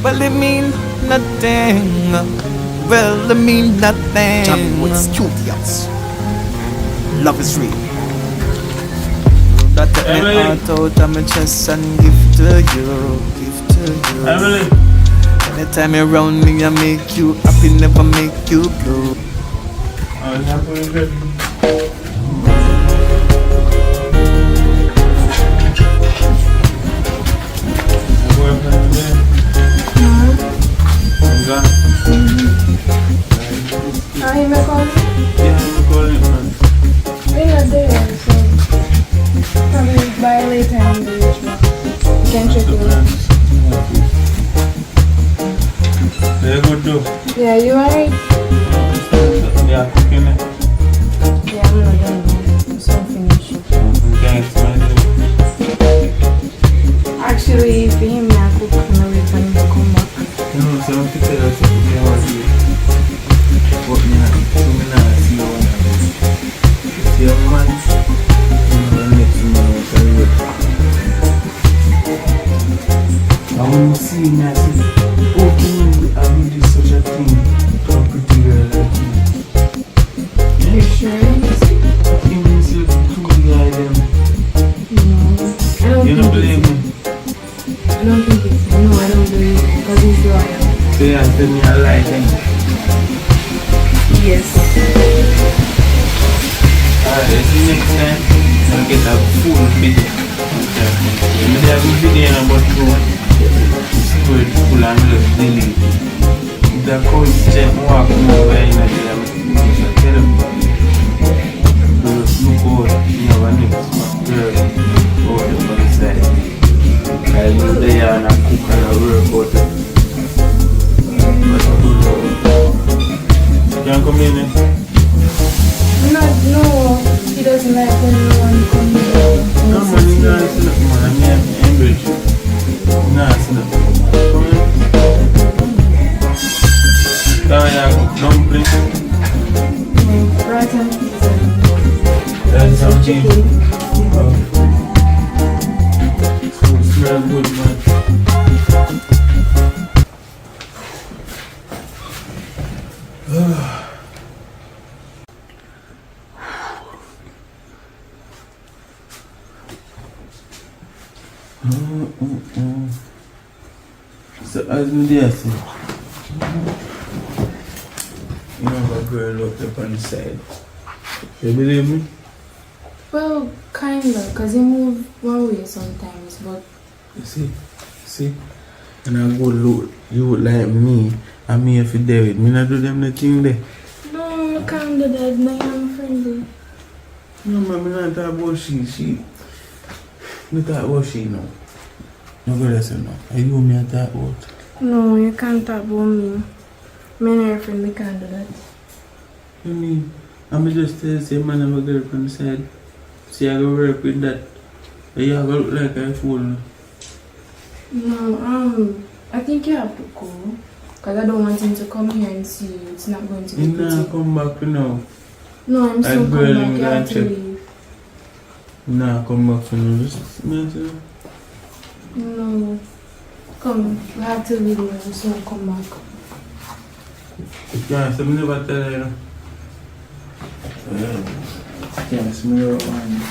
Well, it mean nothing. Well, it mean nothing. JAMMIWOOD Studios. Love is real. That take me heart out of my chest and give to you, give to you. Emily. Anytime you're around me, I make you happy, never make you blue. I was happy with it. Are you not calling? Yeah, I'm calling man. We're not there, so probably by later in the reach me. You can check it out. Very good though. Yeah, you alright? Yeah, cooking it. Yeah, I'm not done now. I'm so finished. Thanks, man. Actually, for him, I cook and I wait for him to come back. You know, so I'm thinking that's what you want to do. But me not see you want to do. See your man, next man was a real. And when you see me, I say, oh, can you do such a thing to a pretty girl like you? You sure? It means you're too guy them. No. I don't You think don't believe me? I don't think it's... No, I don't believe it because he's loyal. So you tell me I lie then. Yes. Alright, see you next time. I'll get a full video. Okay. Maybe I will video about two. See where it's full and just delete. If the coach check walk over in a day, I should tell them. Just look out, you have a next girl over on the side. I'll be there and I cook and I work out it. You can come in eh? No, he doesn't like when anyone comes in. No money, no, it's not man. I'm English. No, it's not. Come in. Dumpling. Right hand pizza. That's Some something. chicken. So it smells good, man. So as me there say, you know a girl looked up on the side. You believe me? Well, kinda, cause he move one way sometimes, but You see? And I go look, you would like me, I'm here for David. Me not do them the thing there. No, I can't do that. No, I'm friendly. No, man, me not talk about she. Me talk about she now. No go listen now. Are you me I talk about? No, you can't talk about me. Me and your friend, we can't do that. I mean, I'm just tell say man I'm a girl from the side. See I go work with that. You go look like a fool. No, I think you have to go. Because I don't want him to come here and see you. It's not going to be He pretty. not come back now. No, I'm still girl, coming back. him You have gonna to check. leave. Nah, come back for now. Just me tell you. No. Come, you have to leave now, so I'll come back. Yeah, so me never tell you. Yeah, so me never want.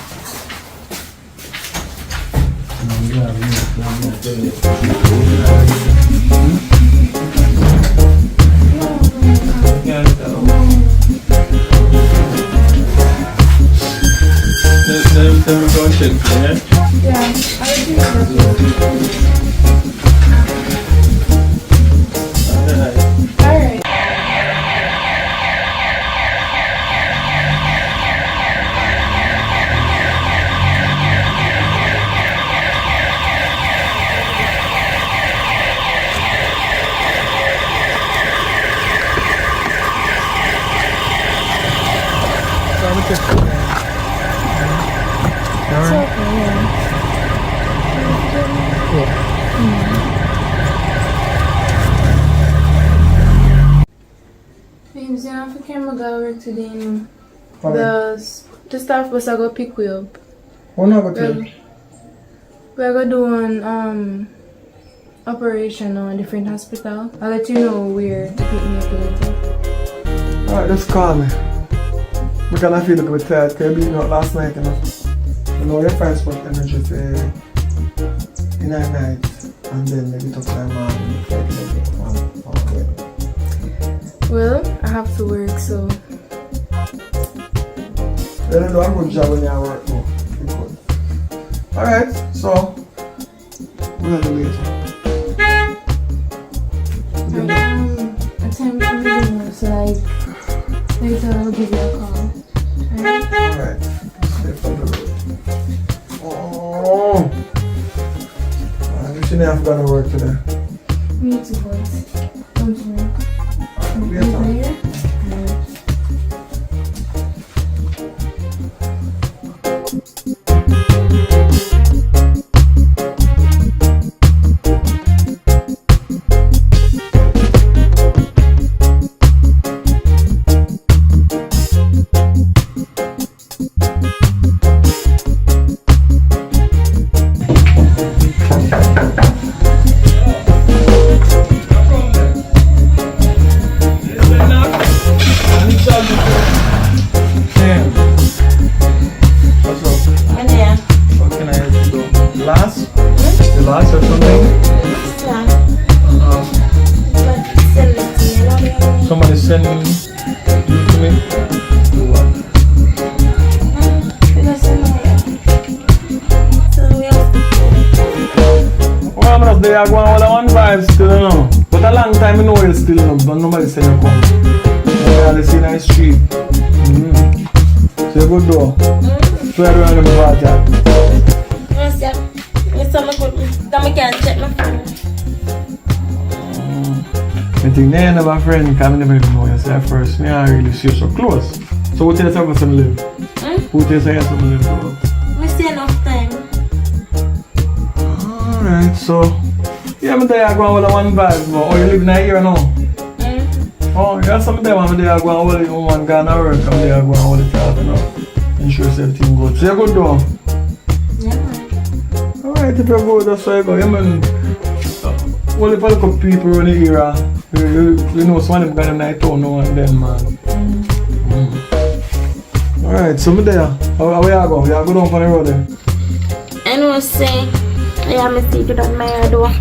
Babes, you know, if camera go work today, you know. The staff bus I go pick you up. What not go tell? We're going to do an operation on a different hospital. I'll let you know where to pick me up later. Alright, just call me. Because I feel like we're tired because you beat me up last night, you know. You know, your friends put energy in the night and then maybe talk to my mom. Well, I have to work, so. They don't do a good job when you work, though. You could. Alright, so. We'll do later. A time for me dinner, so like, later I'll give you a call. Alright. Stay on the road. Oh! I wish you didn't have to go to work today. Me too, boys. Don't worry. Later. Somebody send you to me. Do what? Well, I'm just there going all on vibes still, you know. But a long time I know you still, you know, but nobody send you come. You only see in the street. So you go door. So you don't remember about that. I can't check my phone. I think they ain't never friend because I never even know you. Say first, me I really see you so close. So what tells you some live? Who tells you some live? We see enough time. Alright, so yeah, I'm there going all one vibe, but oh, you live in here now? Oh, you have some time I'm there going all the one guy na work, I'm there going all the time, you know. Ensure everything good. So you go down? Yeah, man. Alright, if you go, that's why you go. You mean, all the local people in the area, you know, some of them got them night town now and then, man. Alright, so I'm there. How you go? You go down for the road there? I know, say, I am a secret on my door.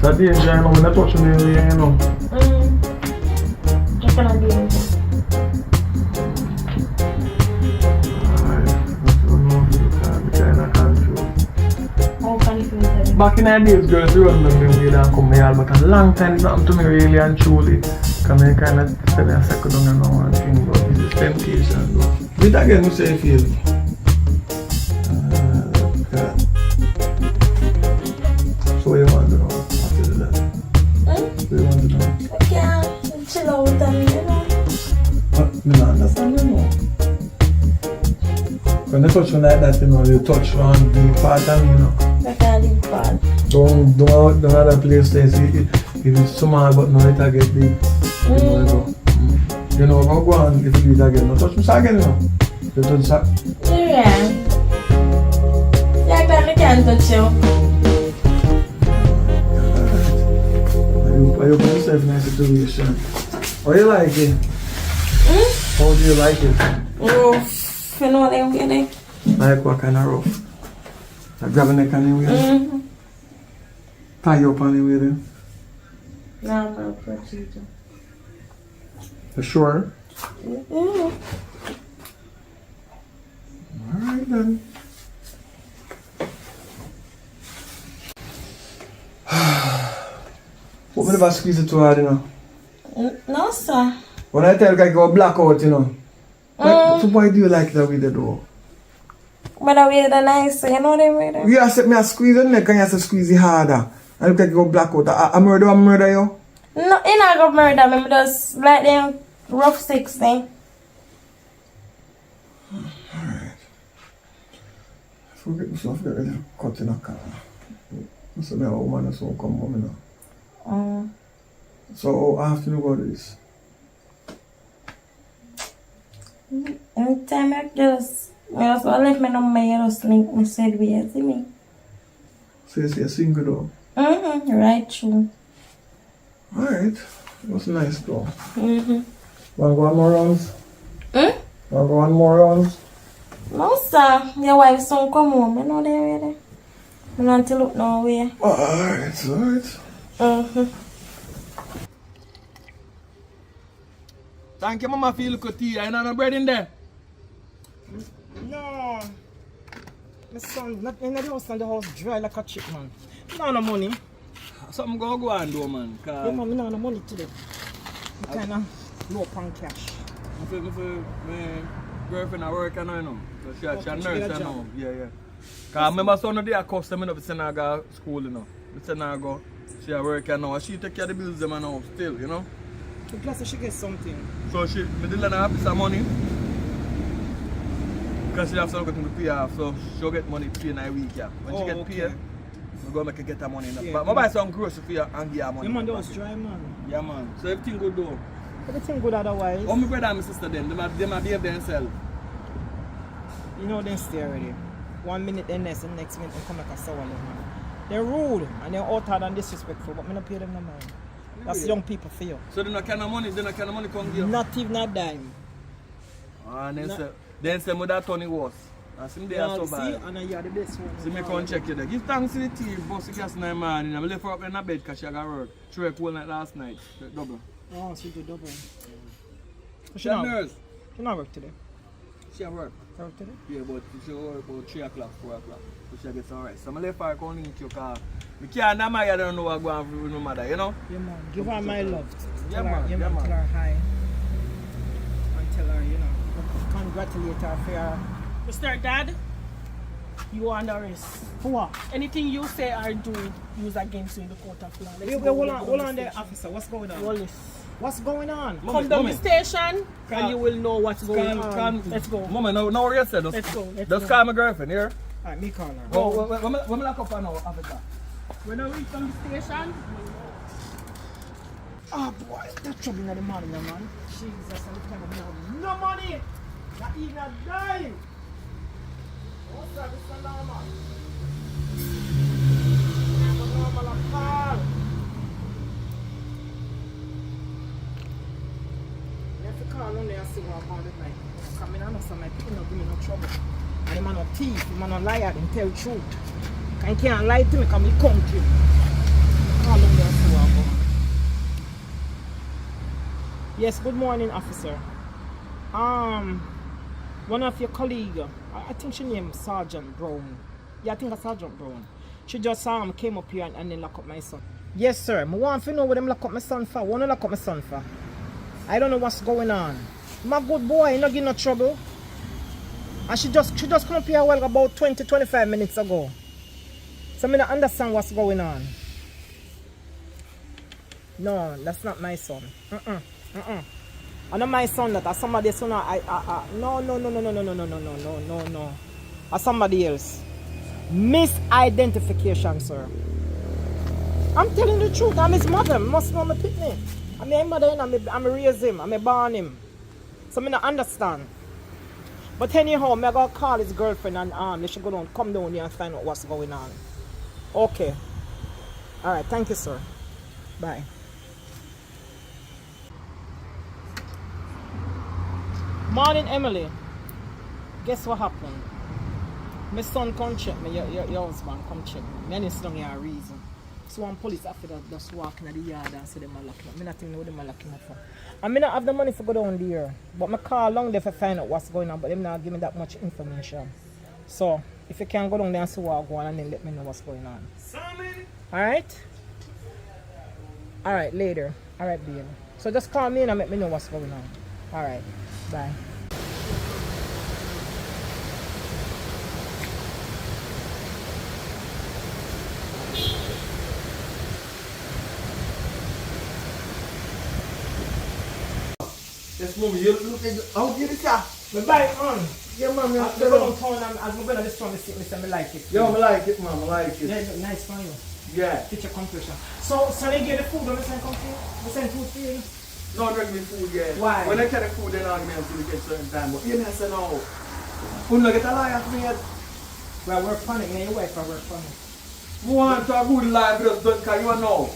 That day, I know, I'm not touching the area, you know. Just gonna be in there. Alright, I don't know if you can, because I can't feel. How can you feel that? back in the days, girls, you remember me with and come here, but a long time it's happened to me really and truly. Because I kind of said I second down and one thing, but this is temptation. But it again, you say you feel. So what you want to do after that? What you want to do? I can't chill out with them, you know. But I don't understand, you know. When you touch me like that, you know, you touch one deep part of me, you know. I can't leave bad. Don't other place say if it's small but no it get big. You know you go. You know go on if you do it again. No touch me again, you know. You touch that. Yeah. Like that I can't touch you. Are you put yourself in a situation? How you like it? How do you like it? Rough. You know what I'm getting? Like what kind of rough? Like grabbing neck and anyway? Tie you up anyway then? No, I'm not procedure. You sure? Mm-hmm. Alright then. What me never squeeze it too hard, you know? No, sir. When I tell you I go blackout, you know. So why do you like that with the door? But I wear the nice, you know what I mean? You said me a squeeze the neck and you say squeeze it harder. And look like you go blackout. I murder you? No, you not gonna murder me, just like them rough 16. Alright. Forget myself, get ready to cut in a car. So me a woman so come home, you know. So how often you go to this? Anytime I just left me on my just link me said we see me. So you say you're single though? Right true. Alright. That's nice though. Mm-hmm. Wanna go one more rounds? Wanna go one more rounds? No sir, your wife soon come home, you know they ready. I don't to look nowhere. Alright, alright. Thank you, Mama, for your little tea. I know no bread in there. No. My son, not in the house and the house dry like a chip, man. You don't have no money. Something go and do, man. Yeah, man, I don't have no money today. I'm kind of low on cash. My girlfriend at work, you know. So she a nurse, you know. Yeah. Because I remember son of the customer up send her go to school, you know. I send her go. She at work, you know. She take care of the bills, them, you know, still, you know. Plus, she gets something. So she, me did let her have some money. Because she have something to pay off, so she'll get money to pay in a week, yeah. When she get paid, we're going to make her get her money. Yeah, but I buy some groceries for you and give her money. Yeah, man, that was dry, man. Yeah, man. So everything good though? Everything good otherwise. Oh, my brother and my sister then, they might behave themselves. You know they stay already. 1 minute they next, and next minute they come like a sour leg, man. They're rude and they're outward and disrespectful, but I don't pay them no mind. That's young people for you. So they don't kind of money, come give? Not even a dime. And then say my that Tony was. And see they are so bad. See, and you are the best one. See me come check you there. Give thanks to the team, boss the gas in the morning. I left her up in the bed because she got work. She worked all night last night. Double. Oh, she did double. She a nurse. She not work today. She at work. Work today? Yeah, but she work about 3 o'clock, 4 o'clock. So she gets alright. So I left her come link you because I can't I don't know what's going on with my mother, you know? Yeah, man. Give her my love. Yeah, man. Tell her hi. And tell her, you know, congratulate her for her. Mr. Dad, you are under arrest. For what? Anything you say or do use against you in the court of law. Let's Wait, go hold on there, station. officer. What's going on? Wallace. What's going on? Come down the station and you will know what's going on. Let's go. Mama, no what you said. Let's go. Just call my girlfriend, here. Alright, me call her. Oh, when I lock up now, officer. When I reach from the station, Oh boy, that's trouble in the morning, man. Jesus, I'm kind of no money! Not even a dime! What's that? It's not normal. It's not normal at all. You have to call on there and see what about it like. Come in and say my people not give me no trouble. And I'm not thief, I'm not liar, them tell the truth. I can't lie to me because I'm country. Call on there and see what about. Yes, good morning, officer. One of your colleagues, I think she named Sergeant Brown. Yeah, I think it's Sergeant Brown. She just came up here and then lock up my son. Yes, sir. I want to know what them lock up my son for. What do lock up my son for? I don't know what's going on. My good boy, not getting no trouble. And she just come up here well about 20-25 minutes ago. So I don't understand what's going on. No, that's not my son. I know my son that. That's somebody son. No. That's somebody else. Misidentification, sir. I'm telling the truth. I'm his mother. Must know my pitney. I'm his mother and I'm raise him. I'm born him. So I don't understand. But anyhow, I'm going to call his girlfriend and they should come down here and find out what's going on. Okay. Alright, thank you, sir. Bye. Morning, Emily. Guess what happened? My son come check me, your husband come check me. I need to sit down here a reason. So one police officer just walking in the yard and say them are locking up. I don't know what them are locking up for. I may not have the money to go down there. But I call long there to find out what's going on. But them not give me that much information. So if you can go down there and see what's going on and then let me know what's going on. Alright? Alright, later. Alright, babe. So just call me and let me know what's going on. Alright. Bye. Yes, mom, you look at how did it car? My bike, man. Yeah, mom, I go downtown and as I'm going to this one, I like it. Yeah, I like it, mom, I like it. Yeah, it look nice for you. Yeah. Teacher competition. So they get the food when we send food for you? No, drink me food, yeah. Why? When I tell the food, then I'll give me until you get certain time. But you know, say no. Who not get a lie after me yet? Well, work on it, and your wife will work on it. Who want to a good lie, but don't because you know.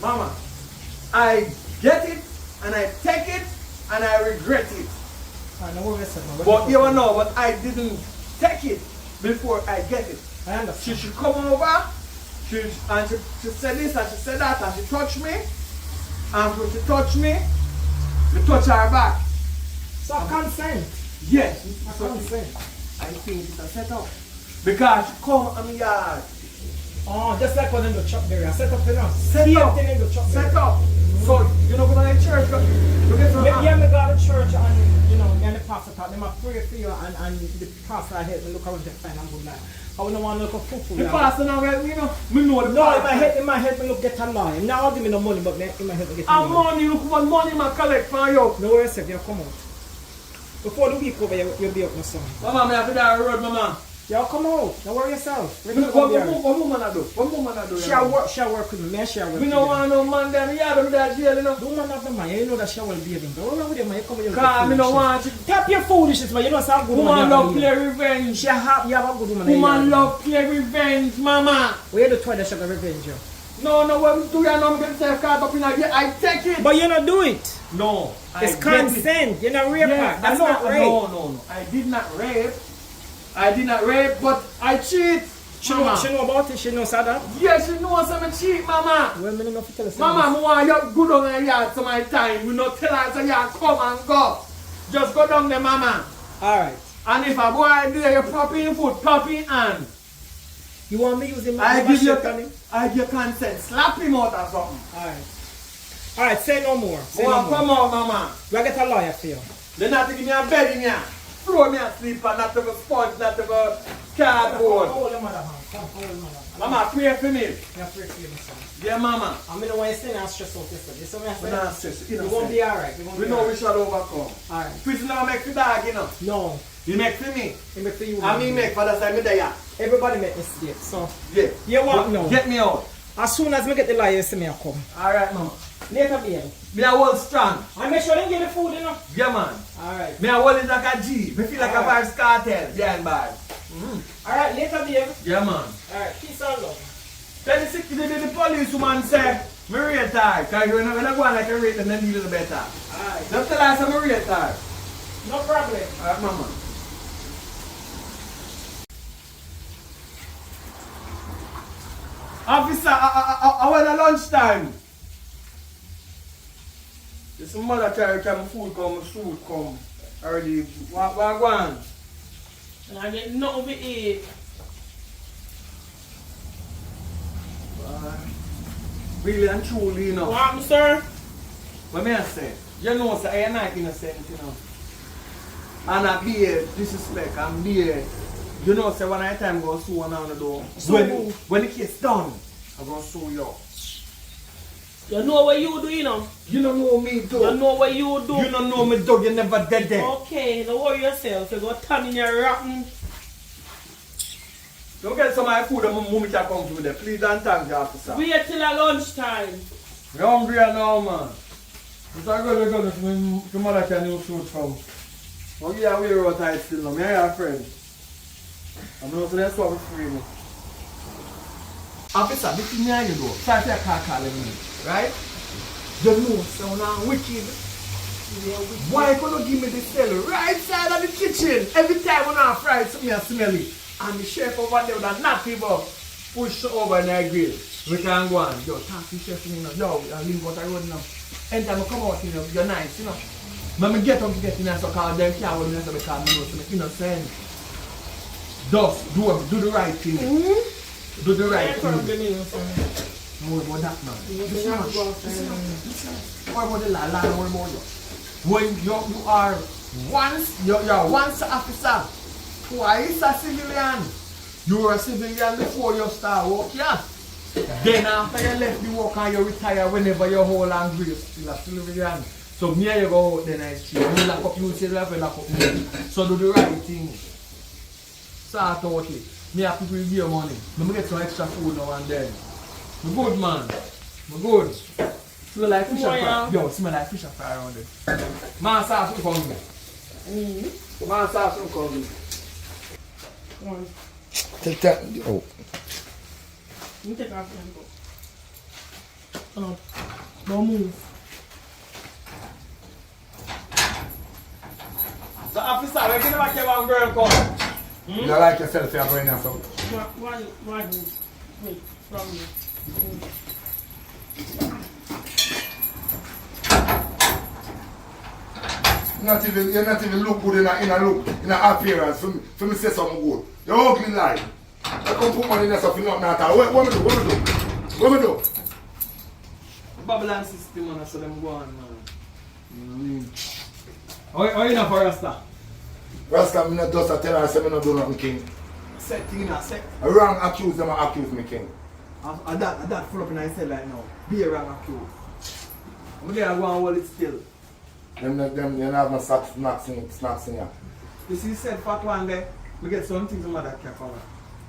Mama, I get it, and I take it, and I regret it. I know what But you know, but I didn't take it before I get it. I understand. She should come over, she said this and she said that, and she touched me. And when she touched me, you touch her back. So consent? Yes. So consent. I think it's a setup. Because she come on my yard. Oh, just like when in the chop there. Set up enough. Set up. So, you know, when I church, you get some. Yeah, me go to church and, you know, me and the pastor talk. They might pray for you and the pastor help me look around to find a good life. I don't want to look for food. The pastor now, you know, me know the no, pastor. it might help me look get a lie. Him now give me no money, but it might help me get a money. Money, look what money I collect for you. No worries, you come out. Before the week over, you'll be up my son. Mama, me have to die road, mama. Y'all come out. Don't worry yourself. What woman I do? What woman I do? She work with me. She work with me. We don't want no man there. Me have them there jail, you know. Don't man have the man. You know that she will be him. Don't run with him, man. You come with your foolishness. Me don't want you. Tap your foolishness, man. You know it's a good woman. Woman love play revenge. You have a good woman. Woman love play revenge, mama. Where the toy that she got revenge you? No, what do you know? Me get myself caught up in a I take it. But you don't do it. No. It's consent. You're not rape. Yes, That's not rape. No. I did not rape. But I cheat. She know about it? She knows that? Yes, she knows I'm a cheat, mama. Well, me not tell her. Mama, I want you good on the yard some my time. We not tell her so you come and go. Just go down there, mama. Alright. And if a boy there, you pop in foot, pop in hand. You want me using my I give consent. Slap him out or something. Alright, say no more. Come on, mama. We get a lawyer for you. They not to give me a bed in here. Throw me asleep and not to go sponge, not to go cardboard. Mama, pray for me. Yeah, pray for you, son. Yeah, mama. I mean, when you say I'm stressed out yesterday. We're not stressed. You're going to be alright. We know we shall overcome. Alright. Prison now make for dog, you know. No. You make for me. You make for you. And me make for the side of there. Everybody make mistakes, so. Yeah. You want now? Get me out. As soon as I get the lawyer, you see me come. Alright, mama. Later, baby. Me a hold strong. And make sure they get the food, you know. Yeah, man. Alright. Me a hold it like a G. Me feel like a Vibes Cartel behind bars. Alright, later, baby. Yeah, man. Alright, peace and love. Then the police woman say, me rate her. Because when I go on like a rate, then need a little better. Alright. Just tell her I'm rate her. No problem. Alright, mama. Officer, I want a lunchtime. This mother try to come food come. Already, what going? And I get nothing to eat. Really and truly, you know. What, sir? What may I say? You know, sir, I'm not innocent, you know. And I be a disrespect, and be a, you know, say when I time go sue one on the door. When the case done, I'm going to sue you. You know what you do, you know? You don't know me, though. You know what you do? You don't know me, dog. You never dead there. Okay, don't worry yourself. You go turn in your rotten. Don't get some of my food and my mummy can come to me there. Please don't thank you, officer. Wait till at lunchtime. You're hungry now, man. It's a good to my mother can use food from. Oh, yeah, we're out tight still now. Me and your friend. I'm not so that's what we free me. Officer, this is me and you though. Try to calling me, right? You know, so now wicked. Why couldn't you give me the cell right side of the kitchen? Every time when I fry something I smell it. And the chef over there with a nappy box push over in the grill. We can go on. Yo, talk to the chef, you know. Yo, I leave out the road now. Anytime I come out, you know, you're nice, you know. When I get up to get in there, so call them can't hold me because I know so I'm innocent. Just do the right thing. Do the right thing. More about that now. Listen. What about the la? What about you? When you are once officer, twice a civilian. You were a civilian before you start work, yeah. Then after you left the work and you retire whenever you hold and grace, still a civilian. So me and you go out then I see. You lock up you say you have to lock up me. So do the right thing. Start out it. Me have people give you money. Let me get some extra food now and then. I'm good, man. I'm good. Smell like fish and fry. Yo, smell like fish and fry around there. Man sauce will come me. Man sauce will come me. Come on. Take that. Oh. You take off and go. Come on. Don't move. So officer, we're going to make you one girl come. You don't like yourself, you're going now, so. Why move? Wait, from you. You're not even look good in a appearance for me say something good. You're ugly lie. I come put money in there so you're not at all. What me do? What me do? Babylon system and so them go on, man. You know what I mean? How you know for Rasta? Rasta, me not just tell her I say me not do nothing, king. Set thing in a set. A wrong accuse them and accuse me, king. And that full up in his head right now. Be a wrong accused. I'm going to go and hold it still. Them you have no snacks in here. You see, said fat one day, we get some things my mother can come.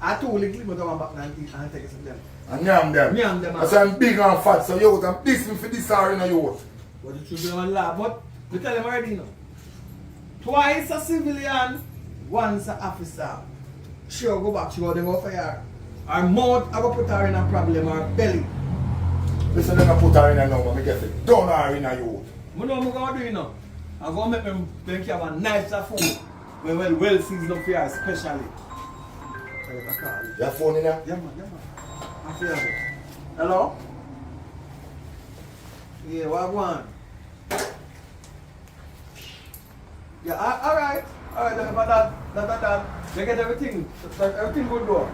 I told you, clip me go back and eat and take some of them. And yam them. Yam them. I say I'm big and fat, so you can diss me for this hour in a youth. But you should be on laugh. But we tell them already now. Twice a civilian, once an officer. She'll go back, she'll go fire. Her mouth, I will put her in a problem, her belly. Listen, I'm going to put her in a number, I get it. Don't her in a youth. I know what I'm going to do, you know. I'm going to make them think you have a nice food. Well seasoned up here, especially. Your phone in there? Yeah, man. I feel it. Hello? Yeah, what I want? Yeah, alright. Alright, but that. They get everything. Everything good though.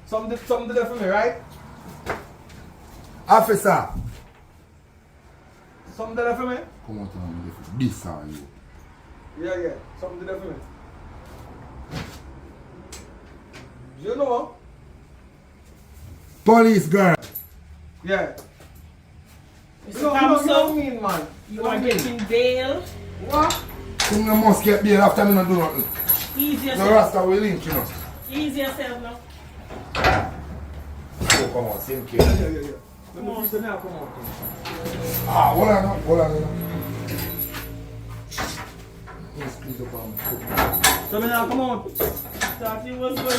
Something there for me, right? Officer! Something there for me? Come on, tell me this are you. Yeah. Something there for me. You know? Police girl! Yeah. Mr. You know Thompson, what I mean, man? you are getting bail. What? You must get bail after me not do nothing. Easy No yourself. Rasta will link, you know. Easy yourself now. Oh, come on, same case. Yeah. Come on. Ah, hold on. Please up on me. So now come on. Thought you was going to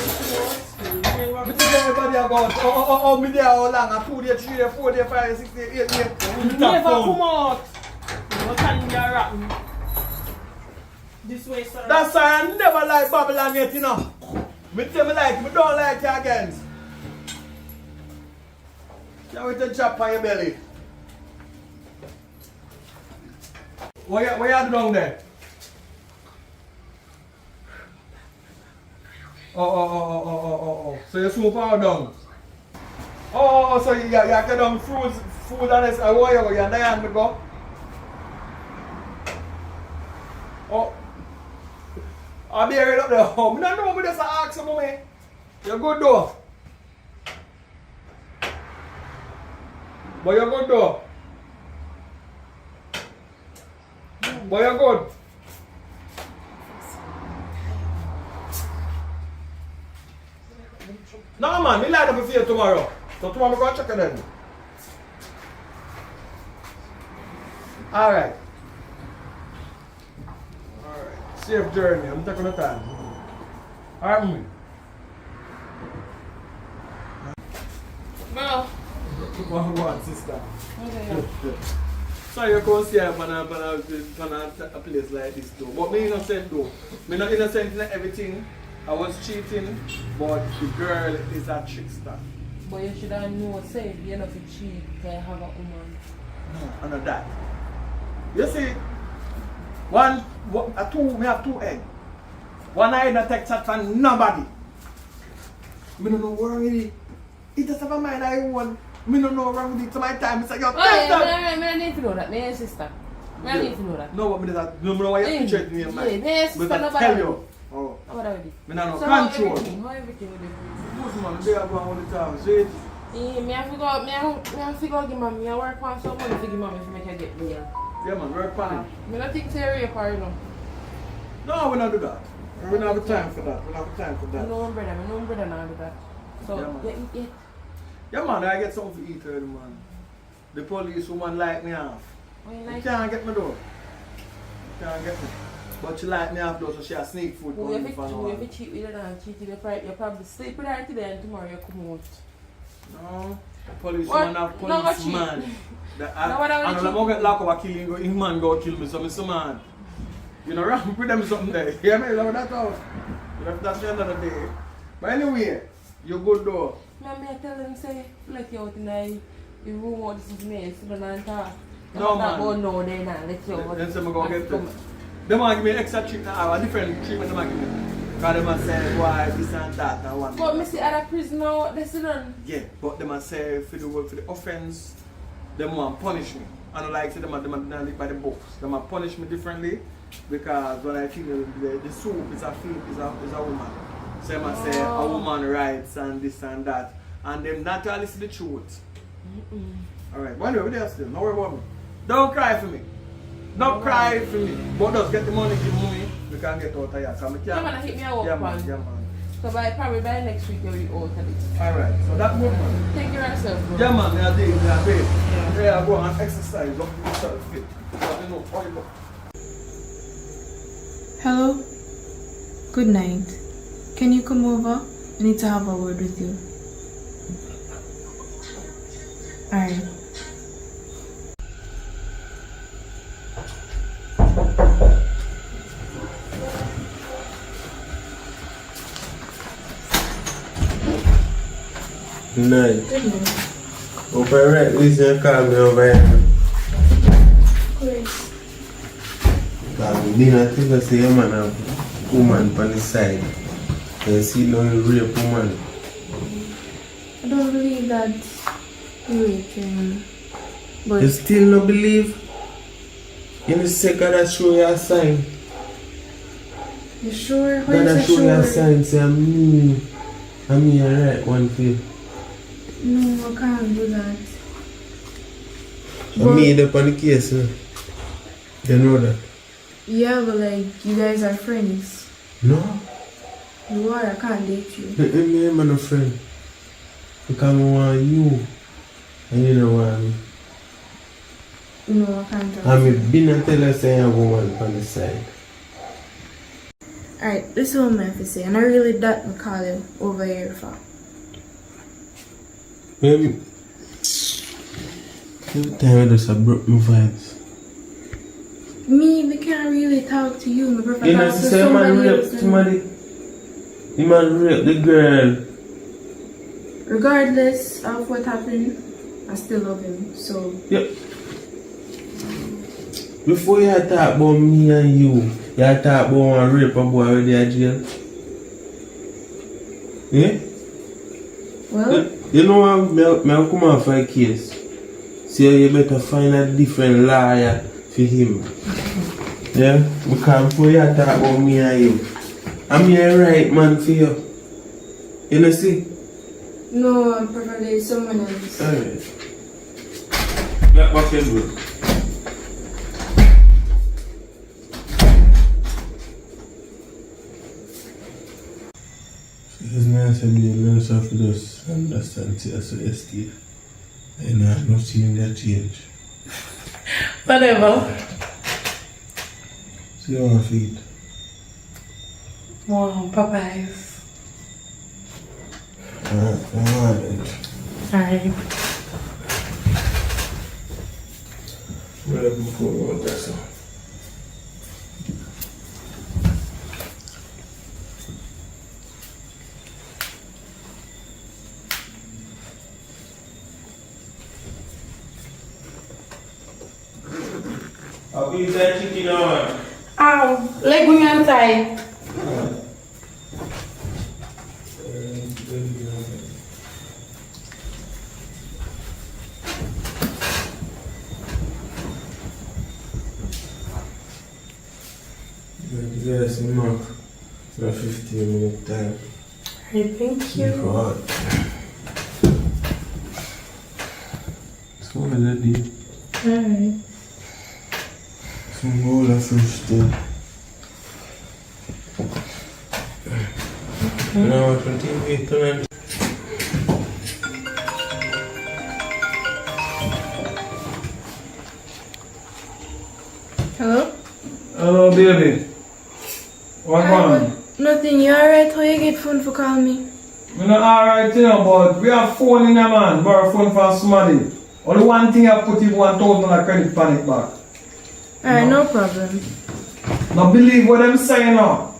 Me tell everybody about how me there how long? 2 days, 3 days, 4 days, 5 days, 6 days, 8 days. never come out. You were telling your rotten. This way, sir. That's why I never like Babylon yet, you know. Me tell me like, me don't like you again. Can't wait to chop on your belly. What you do down there? Oh. So you smoke power down? Oh, so you get them food and this, where you go? You're there and go? Oh. I'll be right up there. Oh, I don't know, but just ask some of me. You're good though. But you're good though. But you're good. No man, we light up for you tomorrow. So tomorrow we're going to check it in. Alright. Alright. Safe journey. I'm taking the time. Alright, mommy. Bro. One, sister. Okay. So you can see a place like this though. But me innocent though. Me not innocent in everything. I was cheating, but the girl is a trickster. But you should have known, say, if you're not to cheat, you have a woman. No, I know that. You see, we have two eggs. One eye that takes that from nobody. Me don't know where it is. It just have a mind I want. Me don't know wrong with it. So my time is like, yo, I need to know that. Me and sister. I need to know that. No, but I don't know why you picture it in your mind. Me and sister, But I tell you. Oh. What are we? Me not know So control. how everything with it? Most man, they are going all the time. See it? Me have to go give mommy. I work on some money to give mommy to make her get me. Yeah man, work on it. Me not think it's a rape or you know. No, we don't do that. We don't have the time for that. We don't have the time for that. No brother not do that. So, Yeah, man. yeah. Yeah man, I get something to eat early man. The police woman like me off. You can't get me though. You can't get me. But she like me off though, so she has sneak food. You have to cheat with her and cheat with her. You probably sleep with her today and tomorrow you come out. No. Police woman have policeman. And when I get locked up killing, his man go kill me, so I'm so man. You know, wrong with them something there. You hear me? That's all. That's the end of the day. But anyway, you good though. I tell them say, let you out in the room what this is me, sit down and talk. No man. Oh no, they not let you out. Then say I'm going to get them. They might give me extra treatment, a different treatment they might give me. Because they might say, why this and that and one. But I see other prison now, they sit down. Yeah, but they might say for the offense, they want punish me. I don't like say they might live by the books. They might punish me differently because when I feel the soup is a woman. So they might say a woman rights and this and that. And them not to listen to the truth. Alright, but anyway, we there still. Don't worry about me. Don't cry for me. Don't cry for me. But just get the money, give me. We can get out of here. So Yeah man, hit me out. Yeah man. So probably by next week you'll be out of it. Alright, so that good man. Take care of yourself, bro. Yeah man, they are doing, they are paid. Yeah, go and exercise, look yourself fit. So you know, how you look. Hello? Good night. Can you come over? I need to have a word with you. Alright. Night. Hope I read this and call me over here. Grace. Because Dina think I say a man have woman on the side. And see no rape woman. I don't believe that you raped him. But You still no believe? In the second that show you a sign. you sure? How God is that it show you a sure? sign say I'm me a right one for you. No, I can't do that. I made up on the case now. You know that? Yeah, but like, you guys are friends. No. You are, I can't date you. Me and my friend. Because I want you. And you don't want me. No, I can't talk. I mean, been and tell us say a woman on the side. Alright, this is what I have to say. And I really that me call you over here for. Maybe. Every time I just broke my vibes. Me can't really talk to you. My prefer You know, talk to say a man somebody rape else. somebody. The man rape the girl. Regardless of what happened, I still love him. So Yep. Before you talk about me and you talk about one rape a boy with the jail. Yeah? Well, You know what? I'll come off a case. So you better find a different lawyer for him. Yeah? Because before you talk about me and him, I'm your right man for you. You know see? no, I'm preferably someone else. Alright. Let back your door. Because now I said you learn something to just understand CSOST. And I'm not seeing that change. Whatever. See how I feel. Wow, Popeyes. Alright. Alright. Well, before we want that so. I'll be that chicken on. Ow, leg me inside. Yes, Mark. For a 15-minute time. Alright, thank you. God. So what is that deal? Alright. Some gold of fish still. Now I can TV tonight. Hello? Hello, baby. What on? Nothing. You alright? How you get phone for call me? I'm not alright, you know, but we have phone in a man. Borrow phone from somebody. Only one thing I put in $1,000 credit panic back. Alright, no problem. Now believe what I'm saying now.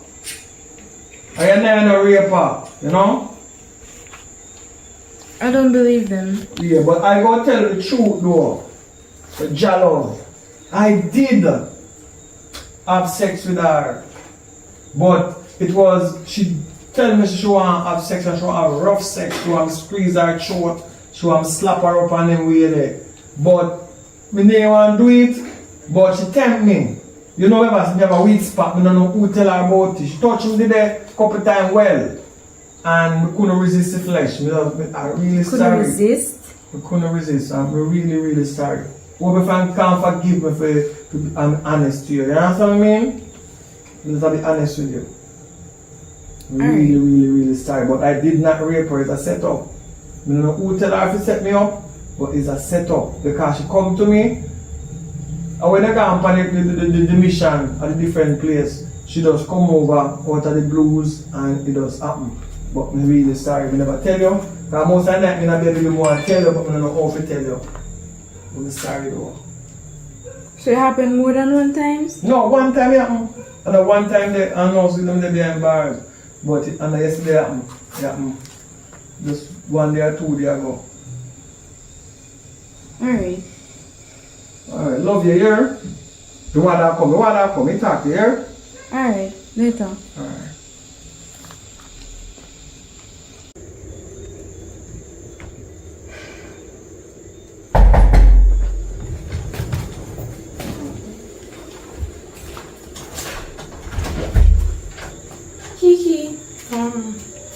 I ain't no raper, you know? I don't believe them. Yeah, but I gotta tell you the truth though. The Jalov. I did have sex with her. But it was, she tell me she want to have sex and she want to have rough sex. She want to squeeze her throat. She want to slap her up and then way there. But me didn't want to do it. But she tempt me. You know, ever since I have a weak spot, I don't know who tell her about it. She touched me there a couple times well. And we couldn't resist the flesh. I'm really sorry. Couldn't resist? We couldn't resist. I'm really, really sorry. Hope if I can't forgive me for I'm honest to you. You understand what I mean? Let's be honest with you. I'm really, really, really sorry. But I did not rape her. It's a setup. I don't know who tell her to set me up, but it's a setup. Because she come to me, and when I go on the mission at a different place, she does come over out of the blues and it does happen. But I'm really sorry. I never tell you. Because most of the night I be able to more tell you, but I don't know how to tell you. I'm sorry though. So it happened more than one time? No, one time it happened. And the one time they announced them they behind bars. But it, and yesterday it happened. Just 1 day or 2 days ago. Alright. Alright, love you here. The one that come, you talk to you here. Alright, later. Alright. Kiki. No,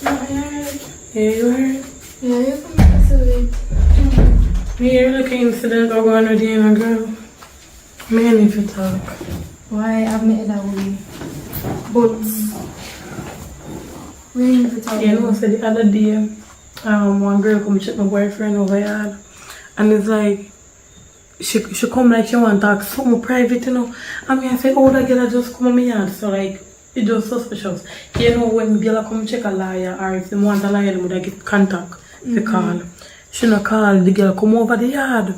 Alright. yeah, you heard? Yeah, you come back so late. Yeah, look at incident going on with you and a girl. Me need to talk. Why I've met that way? But we need to talk. Yeah, no, so the other day, one girl come check my boyfriend over here, and it's like, she come like she want to talk something private, you know. I mean, I say, oh, that girl just come on my yard, so like, it's just suspicious. You know, when girl come check a lawyer, or if they want a lawyer, they would get contact, they call. She no call, the girl come over the yard.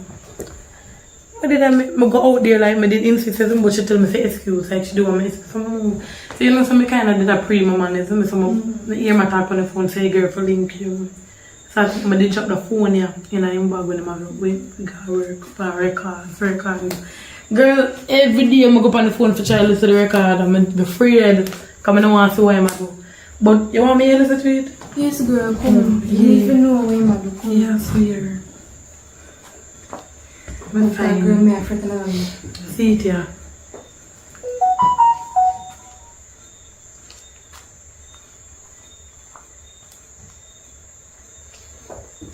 I did I go out there like, I did insist, but she tell me say excuse, like she do want me excuse. So you know, so I kind of did a pre-my man, so I hear my talk on the phone, say girl for link you. So I did drop the phone here, in a bag when we got work for recording. Girl, every day I go up on the phone for try to listen to the record, I'm afraid, because I don't want to see where I go. But you want me to listen to it? Yes, girl, come. You Yeah. even know where my do come. Yeah, I swear. I'm Okay, girl, fine. me a friend of me. See it, yeah.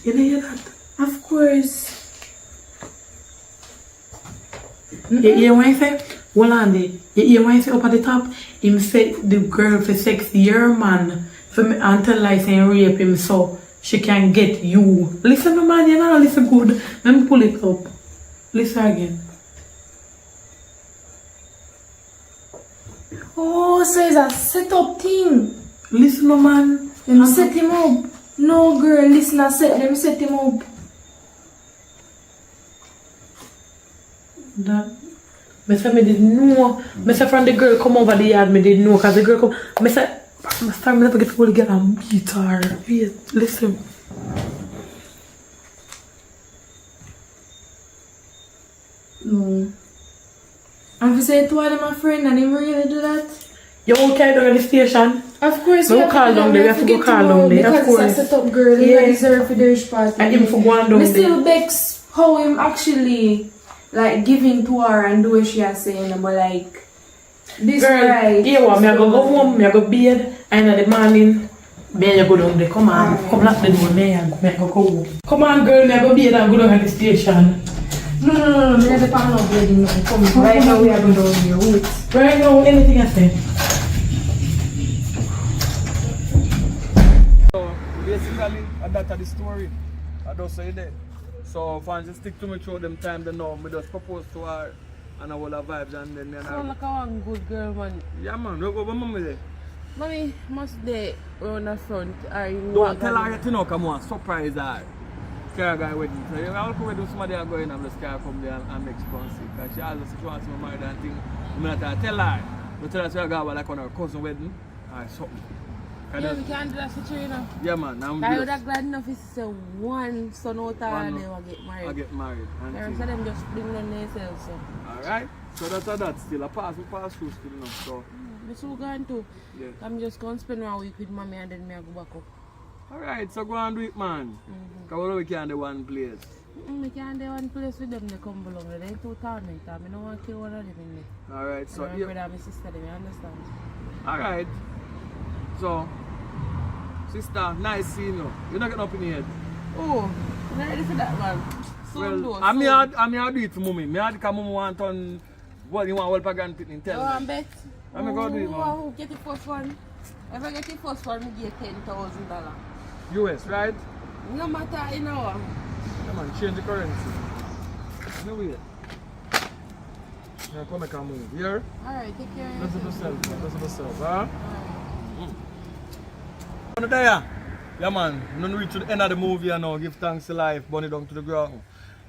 You know hear that? Of course. You hear what I say? Hold on there. You hear what I say up at the top? Him say the girl for 6 year man for me until I say rape him so she can get you. Listen to man, you know, listen good. Let me pull it up. Listen again. Oh, so it's a set up thing. Listen to man. Them set him up. No, girl, listen, I set them set him up. That. Me say me didn't know. Me say from the girl come over the yard, me didn't know. Cause the girl come. Me say, me start me never get to get and beat her. Wait, listen. No. And if you say to one of my friend and him really do that? You okay down at the station? Of course, No call down there, we have to go call down there, of because course. it's a set up girl, he Yeah. deserve for their party. And him for go on down Me there. still vex how him actually like giving to her and do what she is saying, but like this Girl, right. here what, me I go home, me I go bed, and in the morning, me I go down there. Come on, come lock the door, me I go home. Come on, girl, me I go bed and go down at the station. No, me never plan on wedding nothing. Come right now we are going down here. Wait. Right now, anything I say. So basically, that's the story. I don't say that. So fans just stick to me through them time they know. Me just propose to her and I will have vibes and then Sound like a one good girl, man. yeah man, look over mommy there. Mommy must stay around the front. Or you Don't tell her you know come on, surprise her. Car guy wedding. So you all come with somebody are going and just car come there and make sponsor. Because she always she wants to marry and thing. You not tell her. Don't tell her she got like on her cousin wedding or something. Yeah, we can't do that situation, you know. Yeah man, I'm I would have glad enough if you say one son out of and they will get married. I get married. The rest of them just bring on themselves. So. Alright? So that's still a pass through still enough. So I'm so going to. yeah. I'm just going to spend 1 week with mommy and then me I go back up. Alright, so go and do it man. Because we can't do one place. We can't do one place with them, they come belong. They ain't too torment. I don't want to kill one of them in there. Alright, so my brother and my sister, they understand. Alright. So sister, nice seeing you. You're not getting up in here. Oh, I'm not ready for that one. Well, I'm here do it for mommy. I come mom want on what you want all pagan thing tell I'm me. bet. I'm going to do it, man. Who get the first one? If I get the first one, I give $10,000. US, right? No matter, you know. Come on, change the currency. No way. Yeah, come and come move. Here? Alright, take care of Listen to yourself. yourself. Listen to yourself, huh? There. Yeah man, none reach to the end of the movie and now give thanks to life, bunny down to the ground.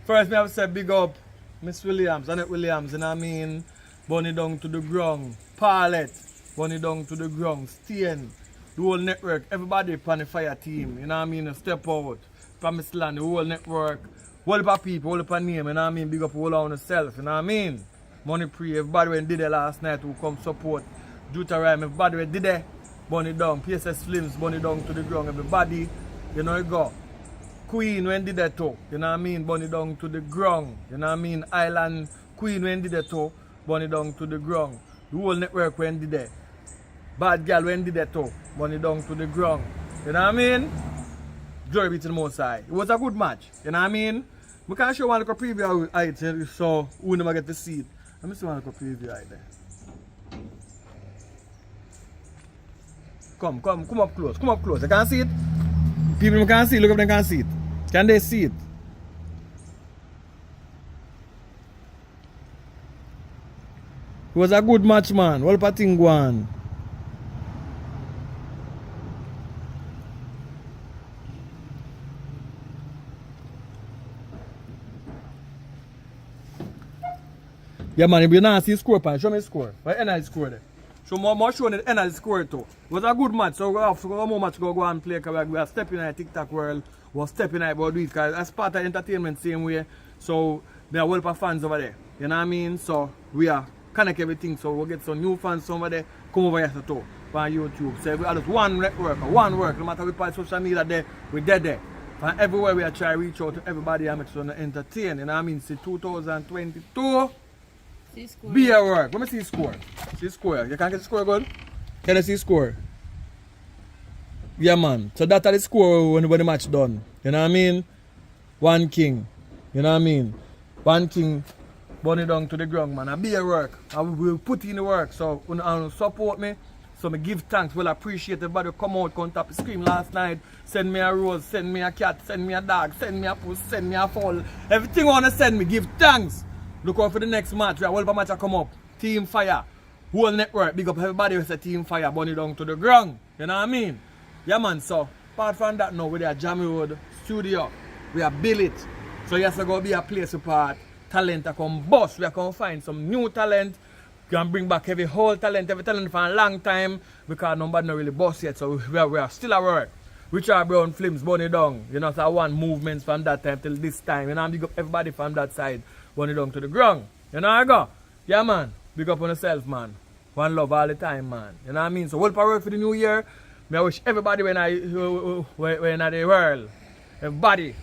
First me have to say big up Miss Williams, Annette Williams, you know what I mean? Bunny down to the ground. Paulette, bunny down to the ground. Stain, the whole network, everybody on the fire team, you know what I mean? Step out, Promised Land, the whole network, whole heap of people, whole heap of name, you know what I mean? Big up all on yourself, you know what I mean? Money Pre, everybody when did it last night who come support. Juta Rhyme, everybody when did it. Bunny down, PSS Flims, bunny down to the ground, everybody, you know you go. Queen when did that too, you know what I mean, bunny down to the ground, you know what I mean, Island Queen when did that too, bunny down to the ground, the whole network when did that, Bad Girl when did that too, bunny down to the ground, you know what I mean, glory be to the Most High. It was a good match, you know what I mean, we can show one little preview of it, so who never get to see it, let me see one little preview right there. Come up close, you can see it? People can see it, look if they can see it. Can they see it? It was a good match, man. What a thing going? Yeah, man, if you not see score, pan, show me score. What energy score there? So more showing the energy score too. It was a good match, so we have to go more match go and play because we are stepping in the TikTok world. We're stepping in about it because as part of entertainment same way. So there are a whole of fans over there. You know what I mean? So we are connect everything. So we'll get some new fans over there. Come over here too. on YouTube. So if we have just one network or one work, no matter which social media there, we're there. And everywhere we are trying to reach out to everybody and make sure to entertain. You know what I mean? See 2022. Be a work. Let me see score. See score. You can't get the score good? Can you see score? Yeah, man. So that's the score when the match done. You know what I mean? One king. You know what I mean? One king. Burn it down to the ground, man. I be a work. I will put in the work. So support me. So me give thanks. Well, appreciate everybody who come out, come tap the screen last night. Send me a rose, send me a cat, send me a dog, send me a puss, send me a fowl. Everything you want to send me, give thanks. Look out for the next match. We have a match come up. Team Fire. Whole network. Big up everybody who say Team Fire. Burn it down to the ground. You know what I mean? Yeah, man. So, apart from that now, we're at JAMMIWOOD studio. We have built it. So, yes, it's going to be a place apart. Talent to come bust. We are going to find some new talent. We can bring back every talent for a long time. Because nobody not really bust yet. So, we are still at work. Richard Brown Films, burn it down. You know, so I want movements from that time till this time. You know, big up everybody from that side. Burn it down to the ground. You know how I go? Yeah, man. Big up on yourself, man. One love all the time, man. You know what I mean? So, well power for the new year. I wish everybody when the world, everybody,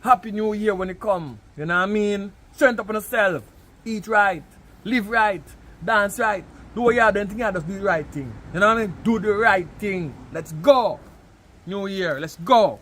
happy new year when it come. You know what I mean? Strength up on yourself. Eat right. Live right. Dance right. Do what you have done. Think you just do the right thing. You know what I mean? Do the right thing. Let's go. New year. Let's go.